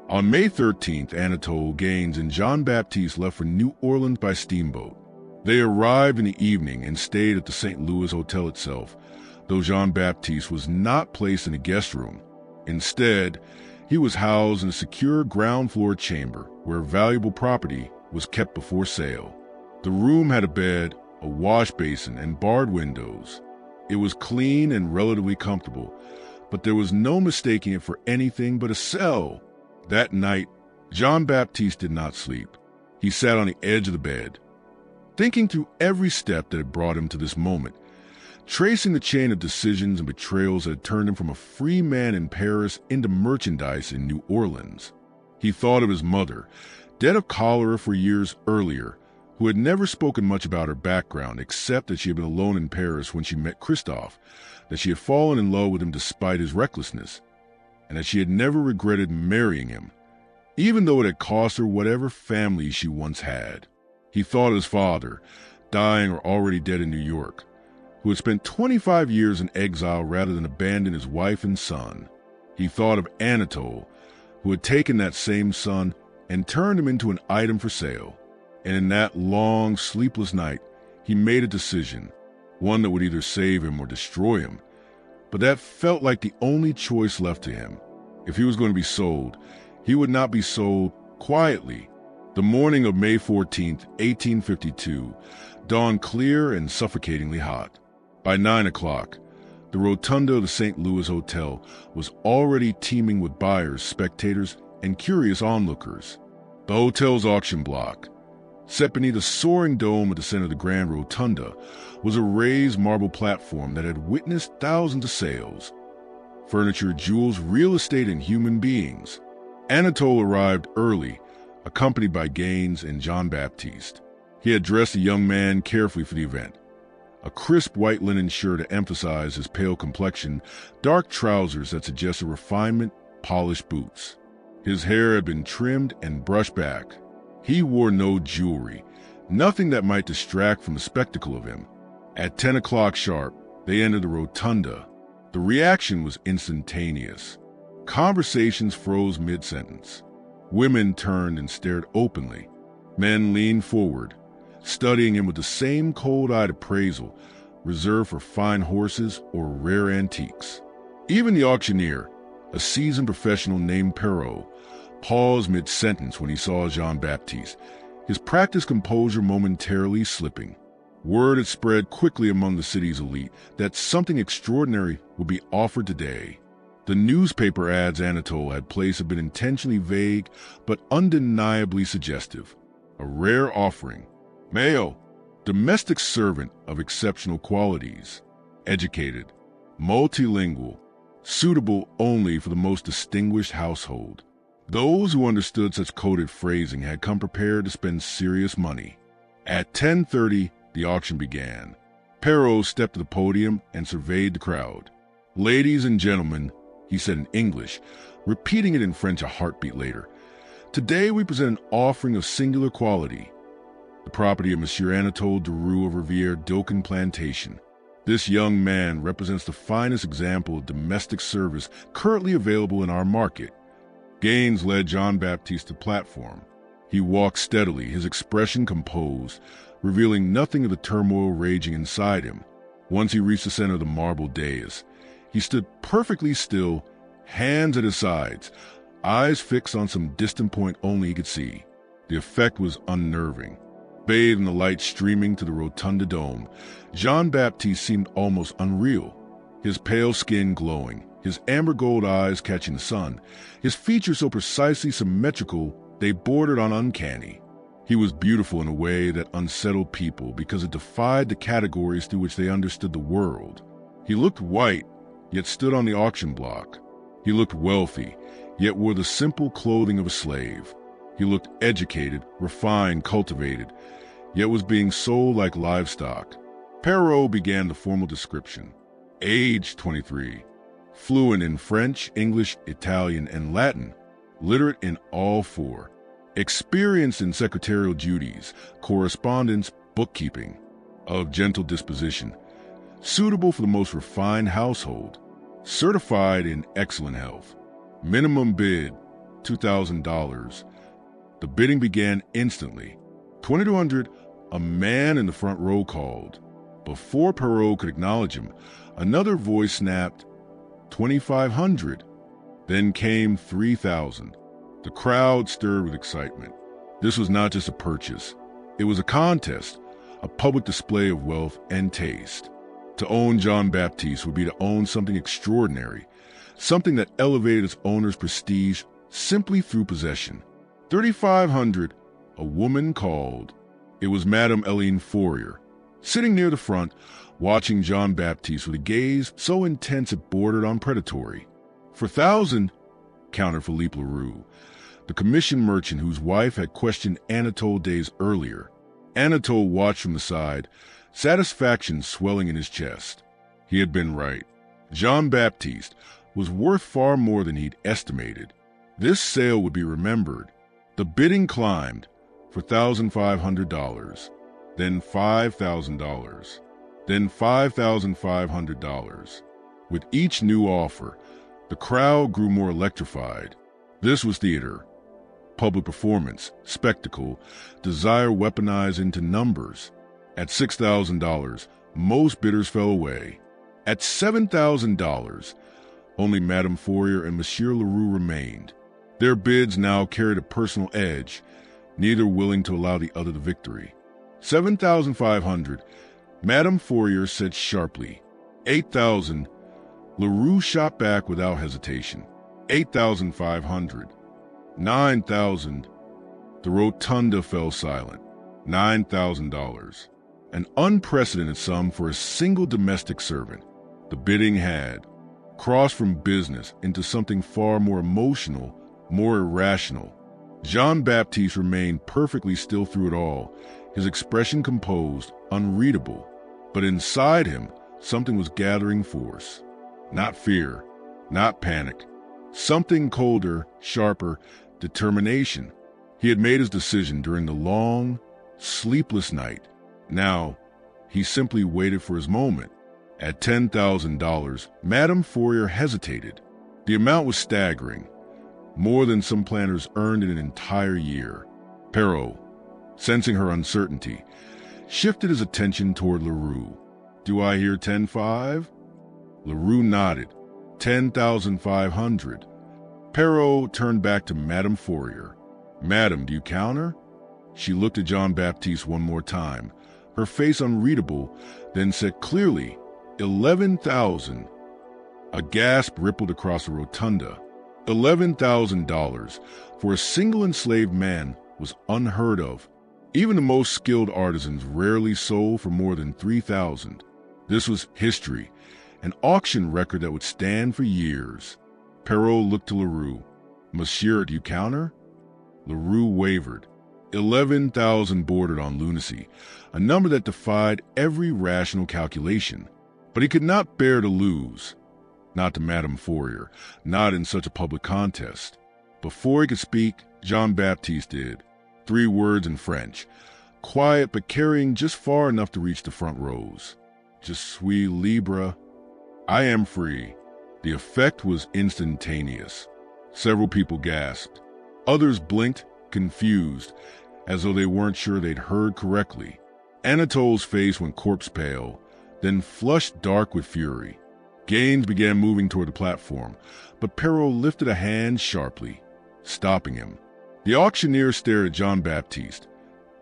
On May 13th, Anatole, Gaines, and Jean Baptiste left for New Orleans by steamboat. They arrived in the evening and stayed at the St. Louis Hotel itself, though Jean Baptiste was not placed in a guest room. Instead, he was housed in a secure ground-floor chamber where valuable property was kept before sale. The room had a bed, a wash basin, and barred windows. It was clean and relatively comfortable, but there was no mistaking it for anything but a cell. That night, Jean Baptiste did not sleep. He sat on the edge of the bed, thinking through every step that had brought him to this moment, tracing the chain of decisions and betrayals that had turned him from a free man in Paris into merchandise in New Orleans. He thought of his mother, dead of cholera for years earlier, who had never spoken much about her background except that she had been alone in Paris when she met Christophe, that she had fallen in love with him despite his recklessness, and that she had never regretted marrying him, even though it had cost her whatever family she once had. He thought of his father, dying or already dead in New York, who had spent 25 years in exile rather than abandon his wife and son. He thought of Anatole, who had taken that same son and turned him into an item for sale. And in that long, sleepless night, he made a decision, one that would either save him or destroy him. But that felt like the only choice left to him. If he was going to be sold, he would not be sold quietly. The morning of May 14th, 1852, dawned clear and suffocatingly hot. By 9 o'clock, the rotunda of the St. Louis Hotel was already teeming with buyers, spectators, and curious onlookers. The hotel's auction block, Set beneath a soaring dome at the center of the Grand Rotunda was a raised marble platform that had witnessed thousands of sales. Furniture, jewels, real estate, and human beings. Anatole arrived early, accompanied by Gaines and Jean Baptiste. He had dressed the young man carefully for the event. A crisp white linen shirt to emphasize his pale complexion, dark trousers that suggested refinement, polished boots. His hair had been trimmed and brushed back. He wore no jewelry, nothing that might distract from the spectacle of him. At 10 o'clock sharp, they entered the rotunda. The reaction was instantaneous. Conversations froze mid-sentence. Women turned and stared openly. Men leaned forward, studying him with the same cold-eyed appraisal reserved for fine horses or rare antiques. Even the auctioneer, a seasoned professional named Perrault, paused mid-sentence when he saw Jean Baptiste, his practiced composure momentarily slipping. Word had spread quickly among the city's elite that something extraordinary would be offered today. The newspaper ads Anatole had placed had been intentionally vague but undeniably suggestive. A rare offering. Male, domestic servant of exceptional qualities. Educated, multilingual, suitable only for the most distinguished household. Those who understood such coded phrasing had come prepared to spend serious money. At 10:30, the auction began. Perrault stepped to the podium and surveyed the crowd. "Ladies and gentlemen," he said in English, repeating it in French a heartbeat later, "today we present an offering of singular quality. The property of Monsieur Anatole DeVoux of Rivière-Daukin Plantation. This young man represents the finest example of domestic service currently available in our market." Gaines led Jean Baptiste to the platform. He walked steadily, his expression composed, revealing nothing of the turmoil raging inside him. Once he reached the center of the marble dais, he stood perfectly still, hands at his sides, eyes fixed on some distant point only he could see. The effect was unnerving. Bathed in the light streaming to the rotunda dome, Jean Baptiste seemed almost unreal, his pale skin glowing, his amber gold eyes catching the sun, his features so precisely symmetrical they bordered on uncanny. He was beautiful in a way that unsettled people because it defied the categories through which they understood the world. He looked white, yet stood on the auction block. He looked wealthy, yet wore the simple clothing of a slave. He looked educated, refined, cultivated, yet was being sold like livestock. Perrault began the formal description. Age 23. Fluent in French, English, Italian, and Latin. Literate in all four. Experienced in secretarial duties, correspondence, bookkeeping. Of gentle disposition. Suitable for the most refined household. Certified in excellent health. Minimum bid, $2,000. The bidding began instantly. 2,200, a man in the front row called. Before Perrault could acknowledge him, another voice snapped, 2,500. Then came 3,000. The crowd stirred with excitement. This was not just a purchase. It was a contest, a public display of wealth and taste. To own Jean Baptiste would be to own something extraordinary, something that elevated its owner's prestige simply through possession. 3,500, a woman called. It was Madame Hélène Fourier, sitting near the front, watching Jean Baptiste with a gaze so intense it bordered on predatory. 4,000, countered Philippe Leroux, the commission merchant whose wife had questioned Anatole days earlier. Anatole watched from the side, satisfaction swelling in his chest. He had been right. Jean Baptiste was worth far more than he'd estimated. This sale would be remembered. The bidding climbed for $1,500, then $5,000, then $5,500. With each new offer, the crowd grew more electrified. This was theater. Public performance, spectacle, desire weaponized into numbers. At $6,000, most bidders fell away. At $7,000, only Madame Fourier and Monsieur Leroux remained. Their bids now carried a personal edge, neither willing to allow the other the victory. 7,500, Madame Fourier said sharply. 8,000, Leroux shot back without hesitation. 8,500. 9,000. The rotunda fell silent. $9,000. An unprecedented sum for a single domestic servant. The bidding had crossed from business into something far more emotional, more irrational. Jean Baptiste remained perfectly still through it all, his expression composed, unreadable. But inside him, something was gathering force. Not fear, not panic. Something colder, sharper, determination. He had made his decision during the long, sleepless night. Now, he simply waited for his moment. At $10,000, Madame Fourier hesitated. The amount was staggering, more than some planners earned in an entire year. Perrault, sensing her uncertainty, shifted his attention toward Leroux. "Do I hear 10,500? Leroux nodded. 10,500. Perrault turned back to Madame Fourier. "Madame, do you counter?" She looked at Jean Baptiste one more time, her face unreadable, then said clearly, 11,000. A gasp rippled across the rotunda. $11,000 for a single enslaved man was unheard of. Even the most skilled artisans rarely sold for more than 3,000. This was history, an auction record that would stand for years. Perrault looked to Leroux. "Monsieur, do you counter?" Leroux wavered. 11,000 bordered on lunacy, a number that defied every rational calculation. But he could not bear to lose. Not to Madame Fourier, not in such a public contest. Before he could speak, Jean Baptiste did. 3 words in French, quiet but carrying just far enough to reach the front rows. "Je suis libre." I am free. The effect was instantaneous. Several people gasped. Others blinked, confused, as though they weren't sure they'd heard correctly. Anatole's face went corpse pale, then flushed dark with fury. Gaines began moving toward the platform, but Perrault lifted a hand sharply, stopping him. The auctioneer stared at Jean Baptiste,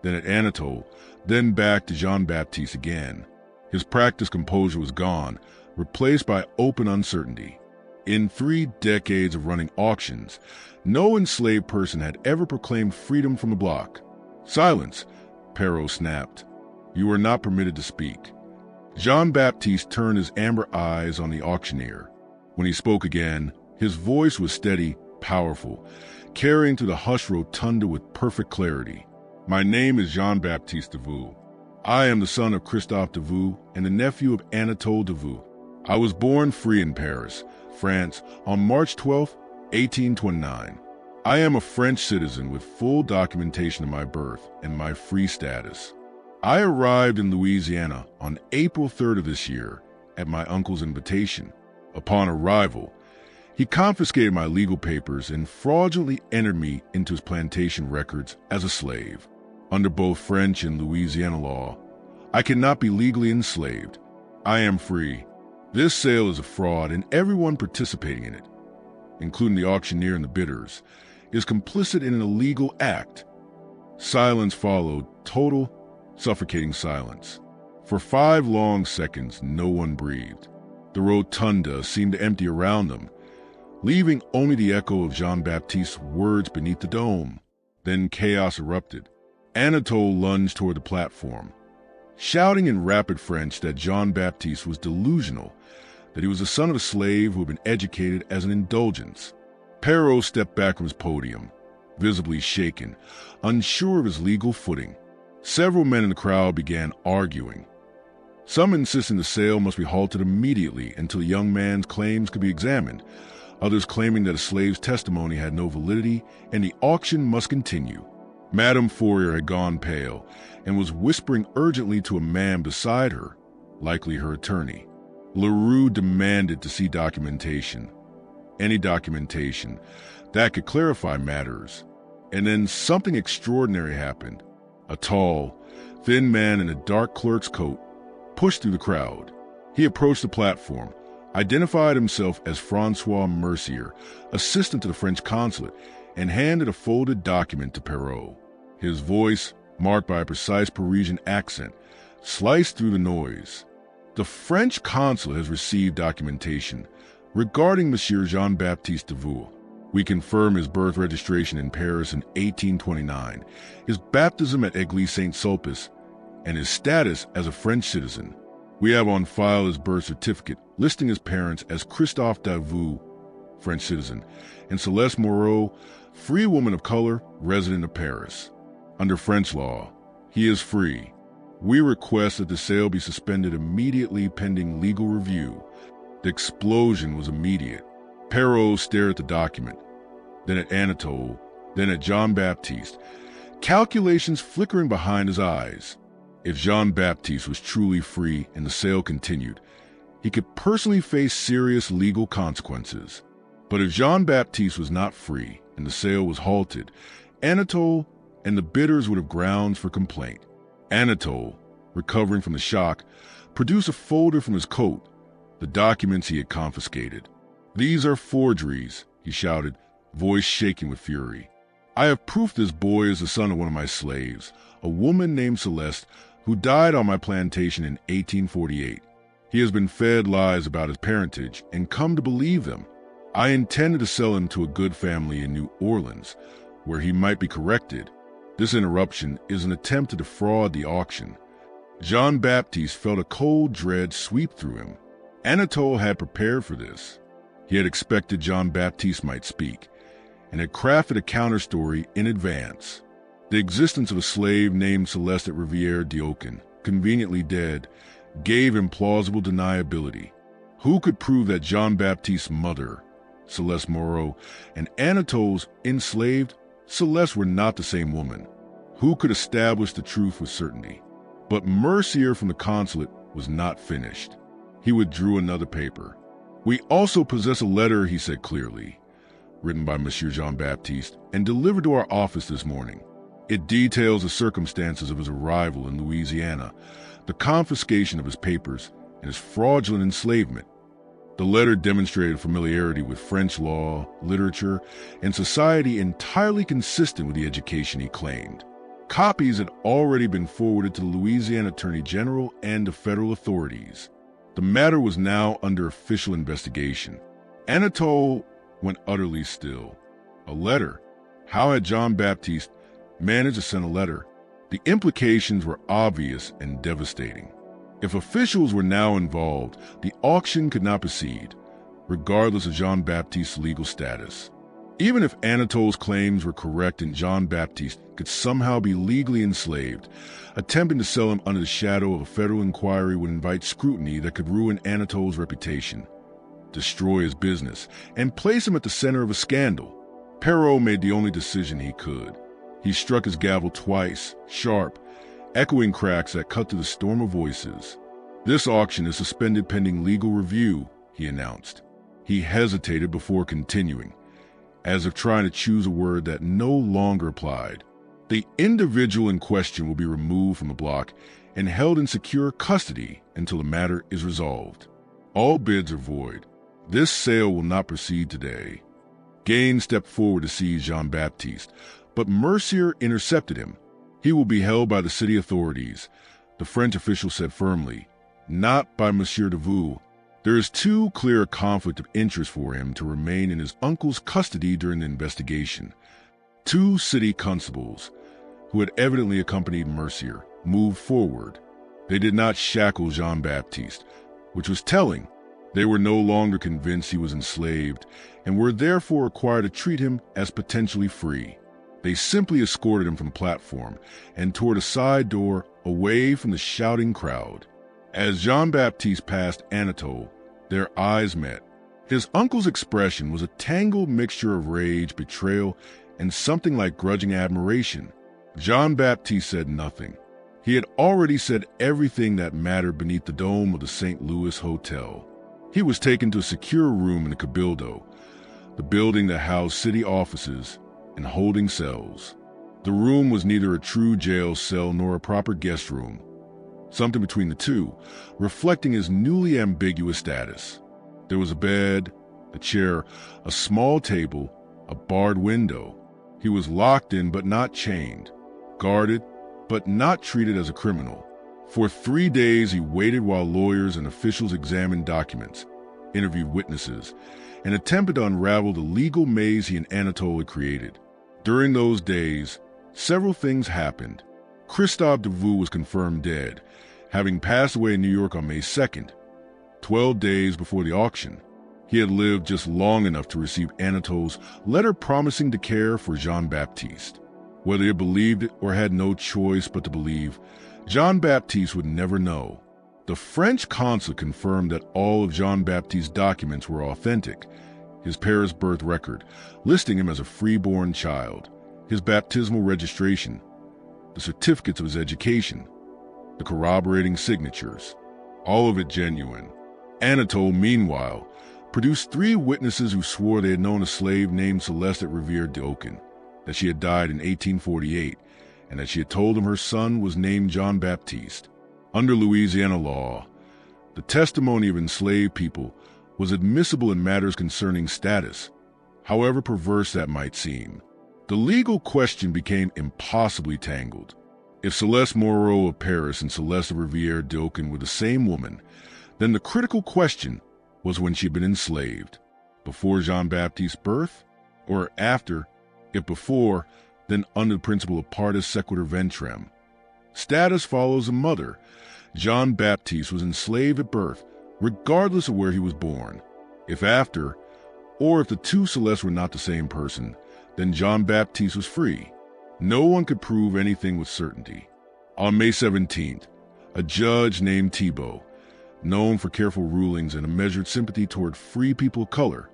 then at Anatole, then back to Jean Baptiste again. His practiced composure was gone, replaced by open uncertainty. In 3 decades of running auctions, no enslaved person had ever proclaimed freedom from the block. "Silence," Perrault snapped. "You are not permitted to speak." Jean Baptiste turned his amber eyes on the auctioneer. When he spoke again, his voice was steady, powerful, carrying through the hushed rotunda with perfect clarity. "My name is Jean Baptiste DeVoux. I am the son of Christophe DeVoux and the nephew of Anatole DeVoux. I was born free in Paris, France, on March 12, 1829. I am a French citizen with full documentation of my birth and my free status. I arrived in Louisiana on April 3rd of this year at my uncle's invitation. Upon arrival, he confiscated my legal papers and fraudulently entered me into his plantation records as a slave. Under both French and Louisiana law, I cannot be legally enslaved. I am free. This sale is a fraud, and everyone participating in it, including the auctioneer and the bidders, is complicit in an illegal act." Silence followed, total, suffocating silence. For 5 long seconds, no one breathed. The rotunda seemed to empty around them, leaving only the echo of Jean Baptiste's words beneath the dome. Then chaos erupted. Anatole lunged toward the platform, shouting in rapid French that Jean Baptiste was delusional, that he was the son of a slave who had been educated as an indulgence. Perrault stepped back from his podium, visibly shaken, unsure of his legal footing. Several men in the crowd began arguing. Some insisting the sale must be halted immediately until the young man's claims could be examined, others claiming that a slave's testimony had no validity and the auction must continue. Madame Fourier had gone pale and was whispering urgently to a man beside her, likely her attorney. Leroux demanded to see documentation. Any documentation that could clarify matters. And then something extraordinary happened. A tall, thin man in a dark clerk's coat pushed through the crowd. He approached the platform, identified himself as Francois Mercier, assistant to the French consulate, and handed a folded document to Perrault. His voice, marked by a precise Parisian accent, sliced through the noise. "The French consulate has received documentation regarding Monsieur Jean Baptiste DeVoux. We confirm his birth registration in Paris in 1829, his baptism at Église Saint-Sulpice, and his status as a French citizen. We have on file his birth certificate, listing his parents as Christophe DeVoux, French citizen, and Celeste Moreau, free woman of color, resident of Paris. Under French law, he is free. We request that the sale be suspended immediately pending legal review. The explosion was immediate. Perrault stared at the document, then at Anatole, then at Jean Baptiste, calculations flickering behind his eyes. If Jean Baptiste was truly free and the sale continued, he could personally face serious legal consequences. But if Jean Baptiste was not free and the sale was halted, Anatole and the bidders would have grounds for complaint. Anatole, recovering from the shock, produced a folder from his coat, the documents he had confiscated. "These are forgeries," he shouted, voice shaking with fury. "I have proof this boy is the son of one of my slaves, a woman named Celeste, who died on my plantation in 1848. He has been fed lies about his parentage and come to believe them. I intended to sell him to a good family in New Orleans, where he might be corrected. This interruption is an attempt to defraud the auction." Jean Baptiste felt a cold dread sweep through him. Anatole had prepared for this. He had expected Jean Baptiste might speak, and had crafted a counter-story in advance. The existence of a slave named Celeste at Rivière-d'Aucun, conveniently dead, gave implausible deniability. Who could prove that Jean Baptiste's mother, Celeste Moreau, and Anatole's enslaved Celeste were not the same woman? Who could establish the truth with certainty? But Mercier from the consulate was not finished. He withdrew another paper. "We also possess a letter," he said clearly, written by Monsieur Jean Baptiste and delivered to our office this morning. It details the circumstances of his arrival in Louisiana, the confiscation of his papers, and his fraudulent enslavement. The letter demonstrated familiarity with French law, literature, and society entirely consistent with the education he claimed. Copies had already been forwarded to the Louisiana Attorney General and the federal authorities. The matter was now under official investigation. Anatole went utterly still. A letter? How had Jean Baptiste managed to send a letter? The implications were obvious and devastating. If officials were now involved, the auction could not proceed, regardless of Jean Baptiste's legal status. Even if Anatole's claims were correct and Jean Baptiste could somehow be legally enslaved, attempting to sell him under the shadow of a federal inquiry would invite scrutiny that could ruin Anatole's reputation, destroy his business, and place him at the center of a scandal. Perrault made the only decision he could. He struck his gavel twice, sharp, echoing cracks that cut through the storm of voices. "This auction is suspended pending legal review," he announced. He hesitated before continuing, as if trying to choose a word that no longer applied. "The individual in question will be removed from the block and held in secure custody until the matter is resolved. All bids are void. This sale will not proceed today." Gaines stepped forward to seize Jean Baptiste, but Mercier intercepted him. "He will be held by the city authorities," the French official said firmly, "not by Monsieur DeVoux. There is too clear a conflict of interest for him to remain in his uncle's custody during the investigation." Two city constables, who had evidently accompanied Mercier, moved forward. They did not shackle Jean Baptiste, which was telling. They were no longer convinced he was enslaved and were therefore required to treat him as potentially free. They simply escorted him from the platform and toward a side door away from the shouting crowd. As Jean Baptiste passed Anatole, their eyes met. His uncle's expression was a tangled mixture of rage, betrayal, and something like grudging admiration. Jean Baptiste said nothing. He had already said everything that mattered beneath the dome of the St. Louis Hotel. He was taken to a secure room in the Cabildo, the building that housed city offices and holding cells. The room was neither a true jail cell nor a proper guest room, something between the two, reflecting his newly ambiguous status. There was a bed, a chair, a small table, a barred window. He was locked in but not chained, guarded but not treated as a criminal. For 3 days he waited while lawyers and officials examined documents, interviewed witnesses, and attempted to unravel the legal maze he and Anatole had created. During those days, several things happened. Christophe DeVoux was confirmed dead, having passed away in New York on May 2nd, 12 days before the auction. He had lived just long enough to receive Anatole's letter promising to care for Jean Baptiste. Whether he believed it or had no choice but to believe, Jean Baptiste would never know. The French consul confirmed that all of Jean Baptiste's documents were authentic: his Paris birth record, listing him as a freeborn child, his baptismal registration, the certificates of his education, the corroborating signatures, all of it genuine. Anatole, meanwhile, produced 3 witnesses who swore they had known a slave named Celeste at Rivière-d'Aucun, that she had died in 1848, and that she had told him her son was named Jean Baptiste. Under Louisiana law, the testimony of enslaved people was admissible in matters concerning status, however perverse that might seem. The legal question became impossibly tangled. If Celeste Moreau of Paris and Celeste of Rivière-d'Aucun were the same woman, then the critical question was when she had been enslaved: before Jean Baptiste's birth, or after? If before, then under the principle of partus sequitur ventrem. Status follows a mother. Jean Baptiste was enslaved at birth, regardless of where he was born. If after, or if the 2 Celestes were not the same person, then Jean Baptiste was free. No one could prove anything with certainty. On May 17th, a judge named Thibault, known for careful rulings and a measured sympathy toward free people of color,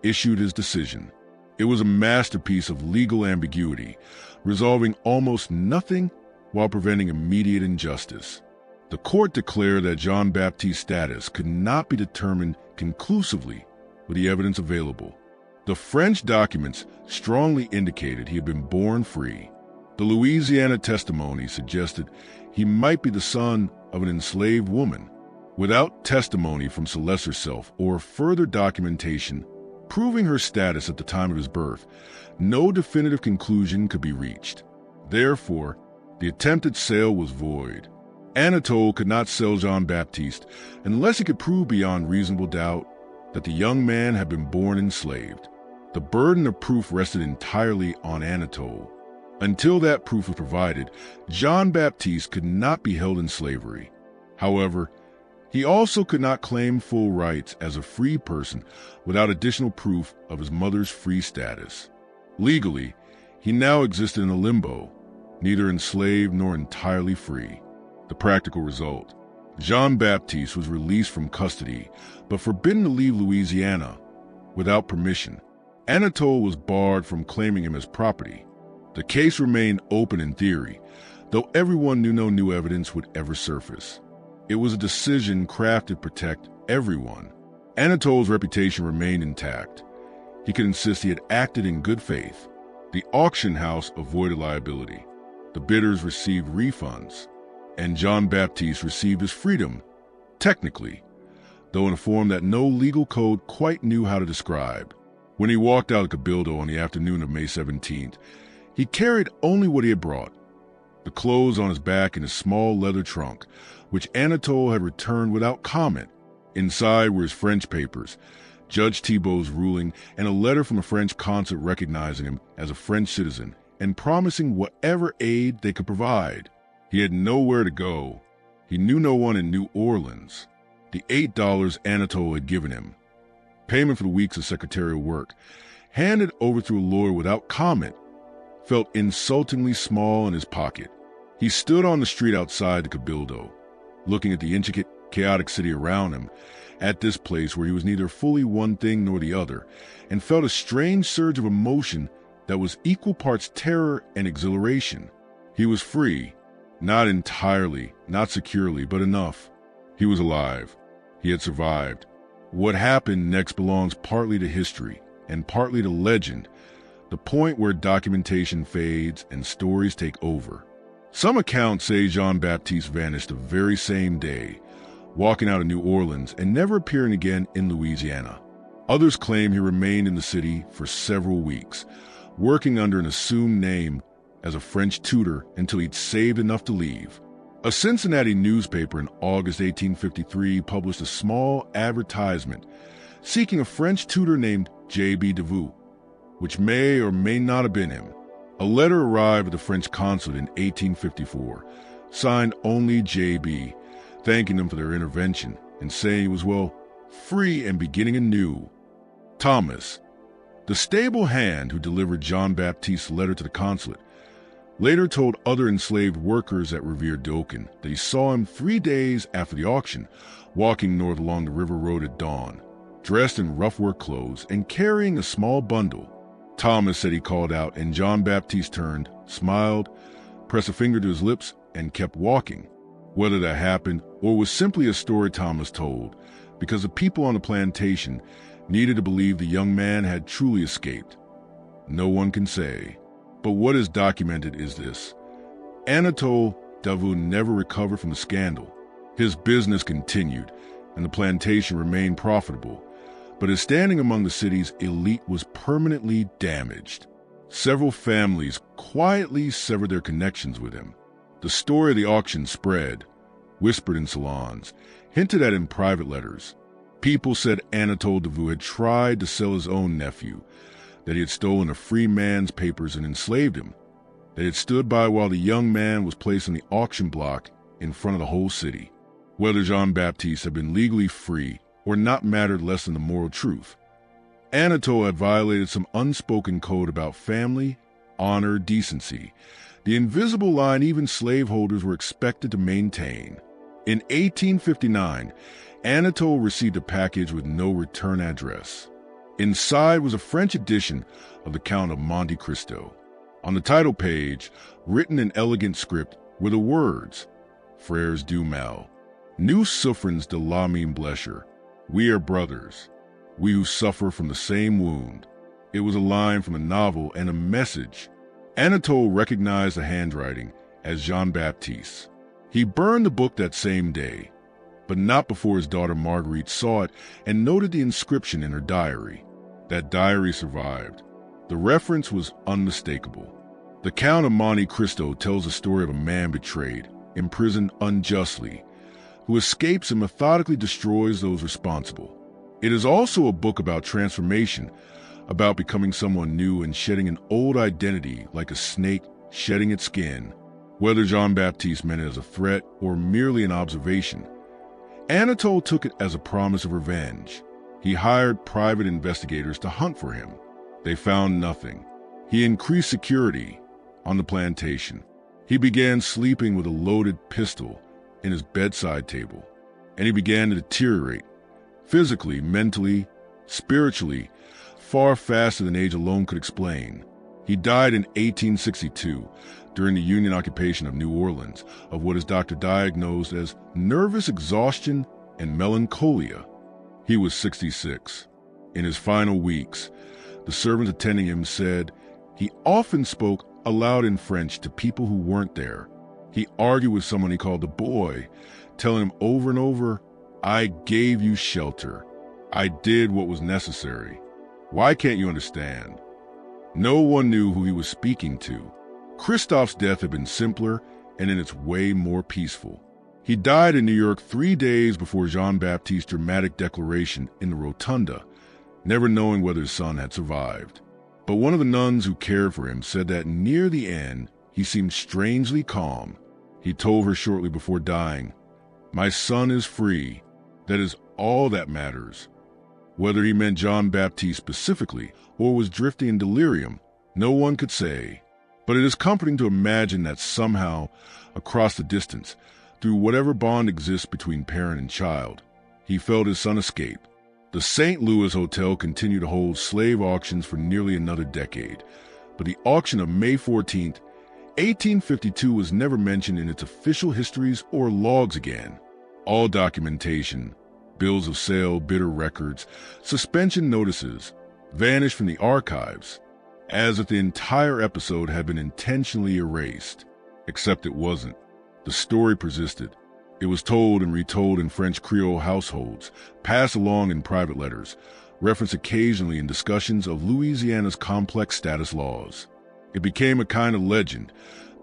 issued his decision. It was a masterpiece of legal ambiguity, resolving almost nothing while preventing immediate injustice. The court declared that Jean Baptiste's status could not be determined conclusively with the evidence available. The French documents strongly indicated he had been born free. The Louisiana testimony suggested he might be the son of an enslaved woman. Without testimony from Celeste herself or further documentation proving her status at the time of his birth, no definitive conclusion could be reached. Therefore, the attempted sale was void. Anatole could not sell Jean Baptiste unless he could prove beyond reasonable doubt that the young man had been born enslaved. The burden of proof rested entirely on Anatole. Until that proof was provided, Jean Baptiste could not be held in slavery. However, he also could not claim full rights as a free person without additional proof of his mother's free status. Legally, he now existed in a limbo, neither enslaved nor entirely free. The practical result: Jean Baptiste was released from custody, but forbidden to leave Louisiana without permission. Anatole was barred from claiming him as property. The case remained open in theory, though everyone knew no new evidence would ever surface. It was a decision crafted to protect everyone. Anatole's reputation remained intact. He could insist he had acted in good faith. The auction house avoided liability. The bidders received refunds. And Jean Baptiste received his freedom, technically, though in a form that no legal code quite knew how to describe. When he walked out of Cabildo on the afternoon of May 17th, he carried only what he had brought: the clothes on his back and his small leather trunk, which Anatole had returned without comment. Inside were his French papers, Judge Thibault's ruling, and a letter from a French consul recognizing him as a French citizen and promising whatever aid they could provide. He had nowhere to go. He knew no one in New Orleans. The $8 Anatole had given him, payment for the weeks of secretarial work, handed over through a lawyer without comment, felt insultingly small in his pocket. He stood on the street outside the Cabildo, looking at the intricate, chaotic city around him, at this place where he was neither fully one thing nor the other, and felt a strange surge of emotion that was equal parts terror and exhilaration. He was free, not entirely, not securely, but enough. He was alive. He had survived. What happened next belongs partly to history and partly to legend, the point where documentation fades and stories take over. Some accounts say Jean Baptiste vanished the very same day, walking out of New Orleans and never appearing again in Louisiana. Others claim he remained in the city for several weeks, working under an assumed name as a French tutor until he'd saved enough to leave. A Cincinnati newspaper in August 1853 published a small advertisement seeking a French tutor named J.B. DeVoux, which may or may not have been him. A letter arrived at the French consulate in 1854, signed only J.B., thanking them for their intervention and saying he was, well, free and beginning anew. Thomas, the stable hand who delivered Jean Baptiste's letter to the consulate, later told other enslaved workers at Riviere d'Oaken that he saw him 3 days after the auction, walking north along the river road at dawn, dressed in rough work clothes and carrying a small bundle. Thomas said he called out, and Jean Baptiste turned, smiled, pressed a finger to his lips, and kept walking. Whether that happened or was simply a story Thomas told, because the people on the plantation needed to believe the young man had truly escaped, no one can say. But what is documented is this: Anatole DeVoux never recovered from the scandal. His business continued, and the plantation remained profitable, but his standing among the city's elite was permanently damaged. Several families quietly severed their connections with him. The story of the auction spread, whispered in salons, hinted at in private letters. People said Anatole DeVoux had tried to sell his own nephew, that he had stolen a free man's papers and enslaved him, that he had stood by while the young man was placed on the auction block in front of the whole city. Whether Jean Baptiste had been legally free or not mattered less than the moral truth. Anatole had violated some unspoken code about family, honor, decency, the invisible line even slaveholders were expected to maintain. In 1859, Anatole received a package with no return address. Inside was a French edition of the Count of Monte Cristo. On the title page, written in elegant script, were the words, Frères du Mal, Nous souffrons de la même blessure. We are brothers, we who suffer from the same wound. It was a line from a novel and a message. Anatole recognized the handwriting as Jean Baptiste. He burned the book that same day, but not before his daughter Marguerite saw it and noted the inscription in her diary. That diary survived. The reference was unmistakable. The Count of Monte Cristo tells the story of a man betrayed, imprisoned unjustly, who escapes and methodically destroys those responsible. It is also a book about transformation, about becoming someone new and shedding an old identity like a snake shedding its skin. Whether Jean Baptiste meant it as a threat or merely an observation, Anatole took it as a promise of revenge. He hired private investigators to hunt for him. They found nothing. He increased security on the plantation. He began sleeping with a loaded pistol in his bedside table, and he began to deteriorate, physically, mentally, spiritually, far faster than age alone could explain. He died in 1862 during the Union occupation of New Orleans of what his doctor diagnosed as nervous exhaustion and melancholia. He was 66. In his final weeks, the servants attending him said he often spoke aloud in French to people who weren't there. He argued with someone he called the boy, telling him over and over, I gave you shelter. I did what was necessary. Why can't you understand? No one knew who he was speaking to. Christophe's death had been simpler and in its way more peaceful. He died in New York 3 days before Jean Baptiste's dramatic declaration in the rotunda, never knowing whether his son had survived. But one of the nuns who cared for him said that near the end, he seemed strangely calm. He told her shortly before dying, My son is free. That is all that matters. Whether he meant Jean Baptiste specifically or was drifting in delirium, no one could say. But it is comforting to imagine that somehow, across the distance, through whatever bond exists between parent and child, he felt his son escape. The St. Louis Hotel continued to hold slave auctions for nearly another decade, but the auction of May 14, 1852 was never mentioned in its official histories or logs again. All documentation, bills of sale, bidder records, suspension notices, vanished from the archives, as if the entire episode had been intentionally erased. Except it wasn't. The story persisted. It was told and retold in French Creole households, passed along in private letters, referenced occasionally in discussions of Louisiana's complex status laws. It became a kind of legend,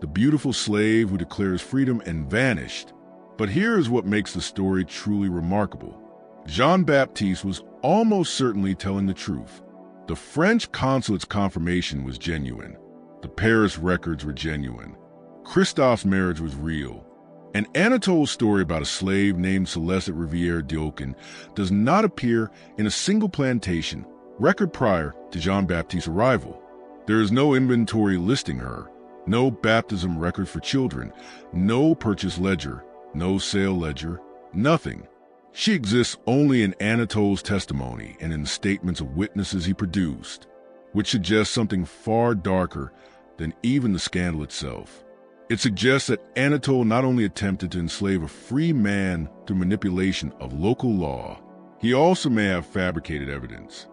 the beautiful slave who declares freedom and vanished. But here is what makes the story truly remarkable. Jean Baptiste was almost certainly telling the truth. The French consulate's confirmation was genuine. The Paris records were genuine. Christophe's marriage was real. And Anatole's story about a slave named Celeste at Rivière-d'Aucun does not appear in a single plantation record prior to Jean Baptiste's arrival. There is no inventory listing her, no baptism record for children, no purchase ledger, no sale ledger, nothing. She exists only in Anatole's testimony and in the statements of witnesses he produced, which suggests something far darker than even the scandal itself. It suggests that Anatole not only attempted to enslave a free man through manipulation of local law, he also may have fabricated evidence,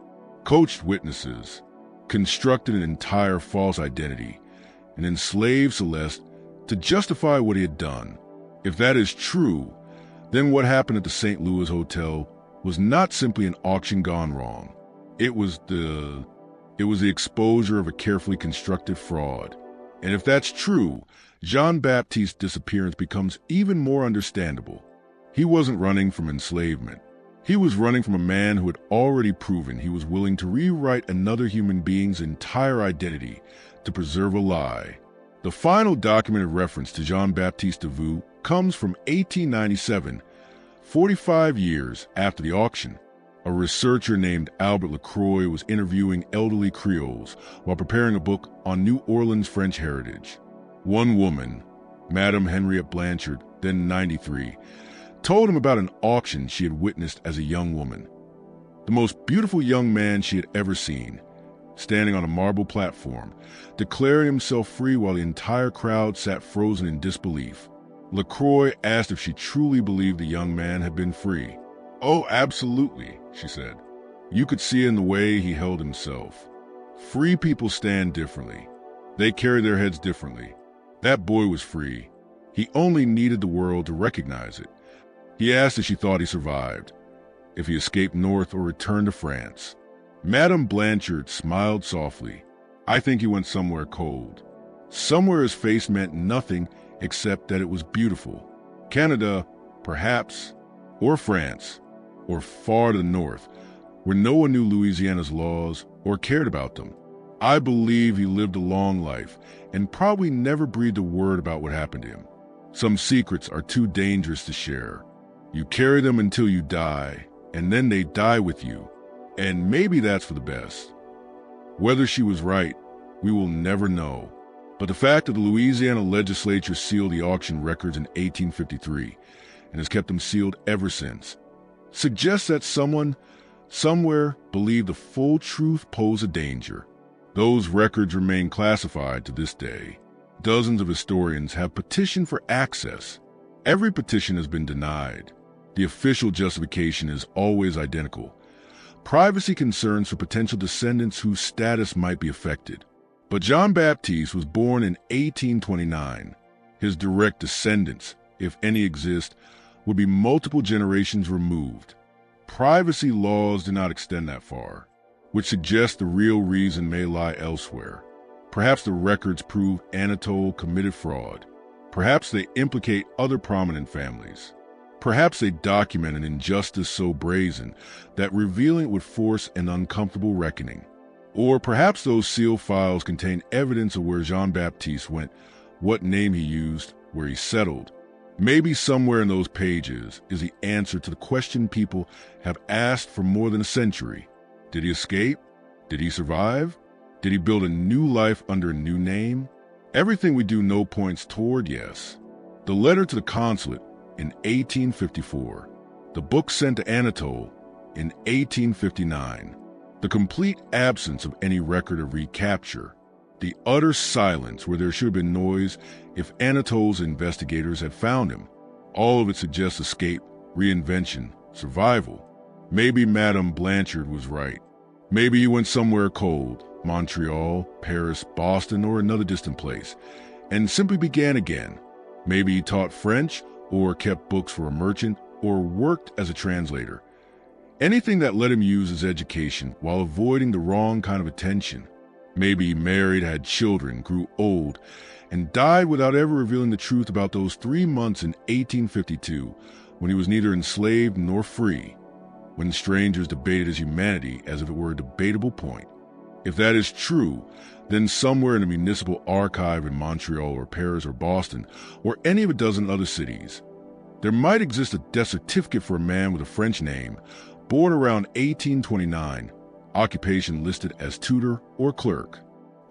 coached witnesses, constructed an entire false identity, and enslaved Celeste to justify what he had done. If that is true, then what happened at the St. Louis Hotel was not simply an auction gone wrong. It was the exposure of a carefully constructed fraud. And if that's true, Jean Baptiste's disappearance becomes even more understandable. He wasn't running from enslavement. He was running from a man who had already proven he was willing to rewrite another human being's entire identity to preserve a lie. The final documented reference to Jean Baptiste DeVoux comes from 1897, 45 years after the auction. A researcher named Albert Lacroix was interviewing elderly Creoles while preparing a book on New Orleans French heritage. One woman, Madame Henriette Blanchard, then 93, told him about an auction she had witnessed as a young woman. The most beautiful young man she had ever seen, standing on a marble platform, declaring himself free while the entire crowd sat frozen in disbelief. Lacroix asked if she truly believed the young man had been free. "Oh, absolutely," she said. "You could see in the way he held himself. Free people stand differently. They carry their heads differently. That boy was free. He only needed the world to recognize it." He asked if she thought he survived, if he escaped north or returned to France. Madame Blanchard smiled softly. "I think he went somewhere cold. Somewhere his face meant nothing except that it was beautiful. Canada, perhaps, or France, or far to the north, where no one knew Louisiana's laws or cared about them. I believe he lived a long life and probably never breathed a word about what happened to him. Some secrets are too dangerous to share. You carry them until you die, and then they die with you. And maybe that's for the best." Whether she was right, we will never know. But the fact that the Louisiana legislature sealed the auction records in 1853 and has kept them sealed ever since suggests that someone, somewhere, believed the full truth posed a danger. Those records remain classified to this day. Dozens of historians have petitioned for access. Every petition has been denied. The official justification is always identical: privacy concerns for potential descendants whose status might be affected. But Jean Baptiste was born in 1829. His direct descendants, if any exist, would be multiple generations removed. Privacy laws do not extend that far, which suggests the real reason may lie elsewhere. Perhaps the records prove Anatole committed fraud. Perhaps they implicate other prominent families. Perhaps they document an injustice so brazen that revealing it would force an uncomfortable reckoning. Or perhaps those sealed files contain evidence of where Jean Baptiste went, what name he used, where he settled. Maybe somewhere in those pages is the answer to the question people have asked for more than a century. Did he escape? Did he survive? Did he build a new life under a new name? Everything we do know points toward yes. The letter to the consulate in 1854. The book sent to Anatole in 1859. The complete absence of any record of recapture. The utter silence where there should have been noise if Anatole's investigators had found him. All of it suggests escape, reinvention, survival. Maybe Madame Blanchard was right. Maybe he went somewhere cold, Montreal, Paris, Boston, or another distant place, and simply began again. Maybe he taught French, or kept books for a merchant, or worked as a translator. Anything that let him use his education while avoiding the wrong kind of attention. Maybe he married, had children, grew old, and died without ever revealing the truth about those 3 months in 1852 when he was neither enslaved nor free. when strangers debated his humanity as if it were a debatable point. If that is true, then somewhere in a municipal archive in Montreal or Paris or Boston, or any of a dozen other cities, there might exist a death certificate for a man with a French name, born around 1829, occupation listed as tutor or clerk,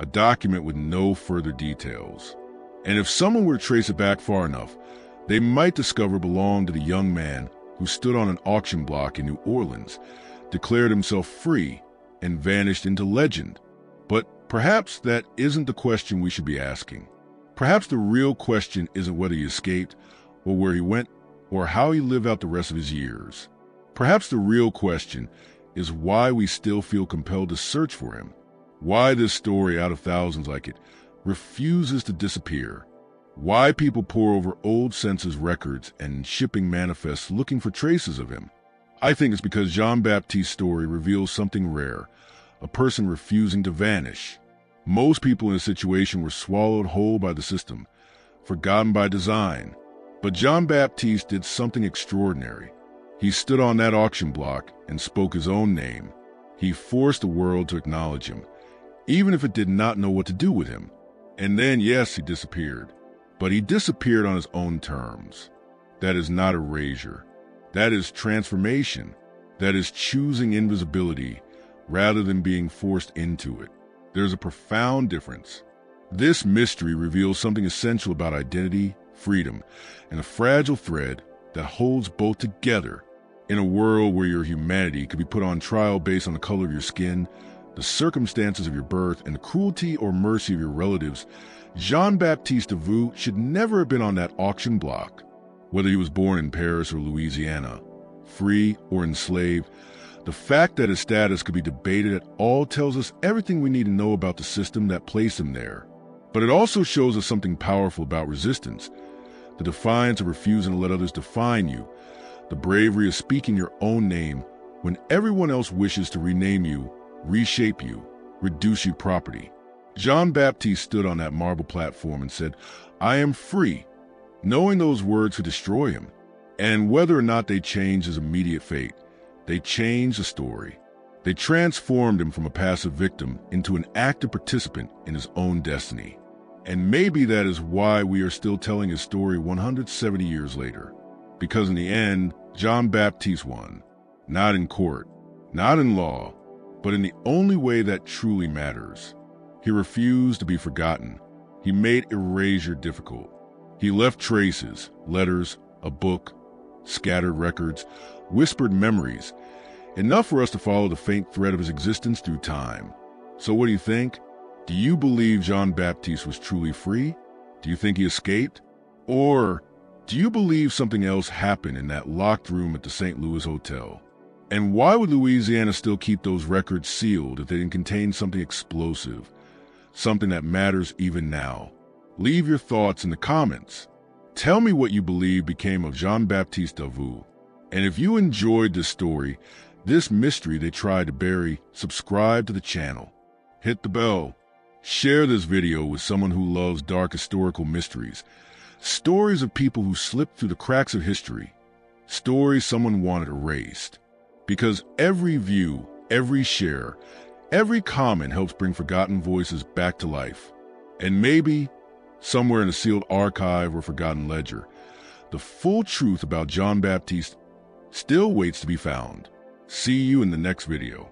a document with no further details. And if someone were to trace it back far enough, they might discover it belonged to the young man who stood on an auction block in New Orleans, declared himself free, and vanished into legend. But perhaps that isn't the question we should be asking. Perhaps the real question isn't whether he escaped, or where he went, or how he lived out the rest of his years. Perhaps the real question is why we still feel compelled to search for him. Why this story, out of thousands like it, refuses to disappear. Why people pore over old census records and shipping manifests looking for traces of him. I think it's because Jean Baptiste's story reveals something rare, a person refusing to vanish. Most people in a situation were swallowed whole by the system, forgotten by design. But Jean Baptiste did something extraordinary. He stood on that auction block and spoke his own name. He forced the world to acknowledge him, even if it did not know what to do with him. And then, yes, he disappeared. But he disappeared on his own terms. That is not erasure. That is transformation. That is choosing invisibility rather than being forced into it. There's a profound difference. This mystery reveals something essential about identity, freedom, and a fragile thread that holds both together. In a world where your humanity could be put on trial based on the color of your skin, the circumstances of your birth, and the cruelty or mercy of your relatives, Jean Baptiste DeVoux should never have been on that auction block. Whether he was born in Paris or Louisiana, free or enslaved, the fact that his status could be debated at all tells us everything we need to know about the system that placed him there. But it also shows us something powerful about resistance, the defiance of refusing to let others define you, the bravery of speaking your own name when everyone else wishes to rename you, reshape you, reduce you property. Jean Baptiste stood on that marble platform and said, "I am free," knowing those words could destroy him. And whether or not they changed his immediate fate, they changed the story. They transformed him from a passive victim into an active participant in his own destiny. And maybe that is why we are still telling his story 170 years later. Because in the end, Jean Baptiste won. Not in court, not in law, but in the only way that truly matters. He refused to be forgotten. He made erasure difficult. He left traces, letters, a book, scattered records, whispered memories, enough for us to follow the faint thread of his existence through time. So what do you think? Do you believe Jean Baptiste was truly free? Do you think he escaped? Or do you believe something else happened in that locked room at the St. Louis Hotel? And why would Louisiana still keep those records sealed if they didn't contain something explosive, something that matters even now? Leave your thoughts in the comments. Tell me what you believe became of Jean Baptiste DeVoux. And if you enjoyed this story, this mystery they tried to bury, subscribe to the channel. Hit the bell. Share this video with someone who loves dark historical mysteries. Stories of people who slipped through the cracks of history. Stories someone wanted erased. Because every view, every share, every comment helps bring forgotten voices back to life. And maybe, somewhere in a sealed archive or forgotten ledger, the full truth about Jean Baptiste still waits to be found. See you in the next video.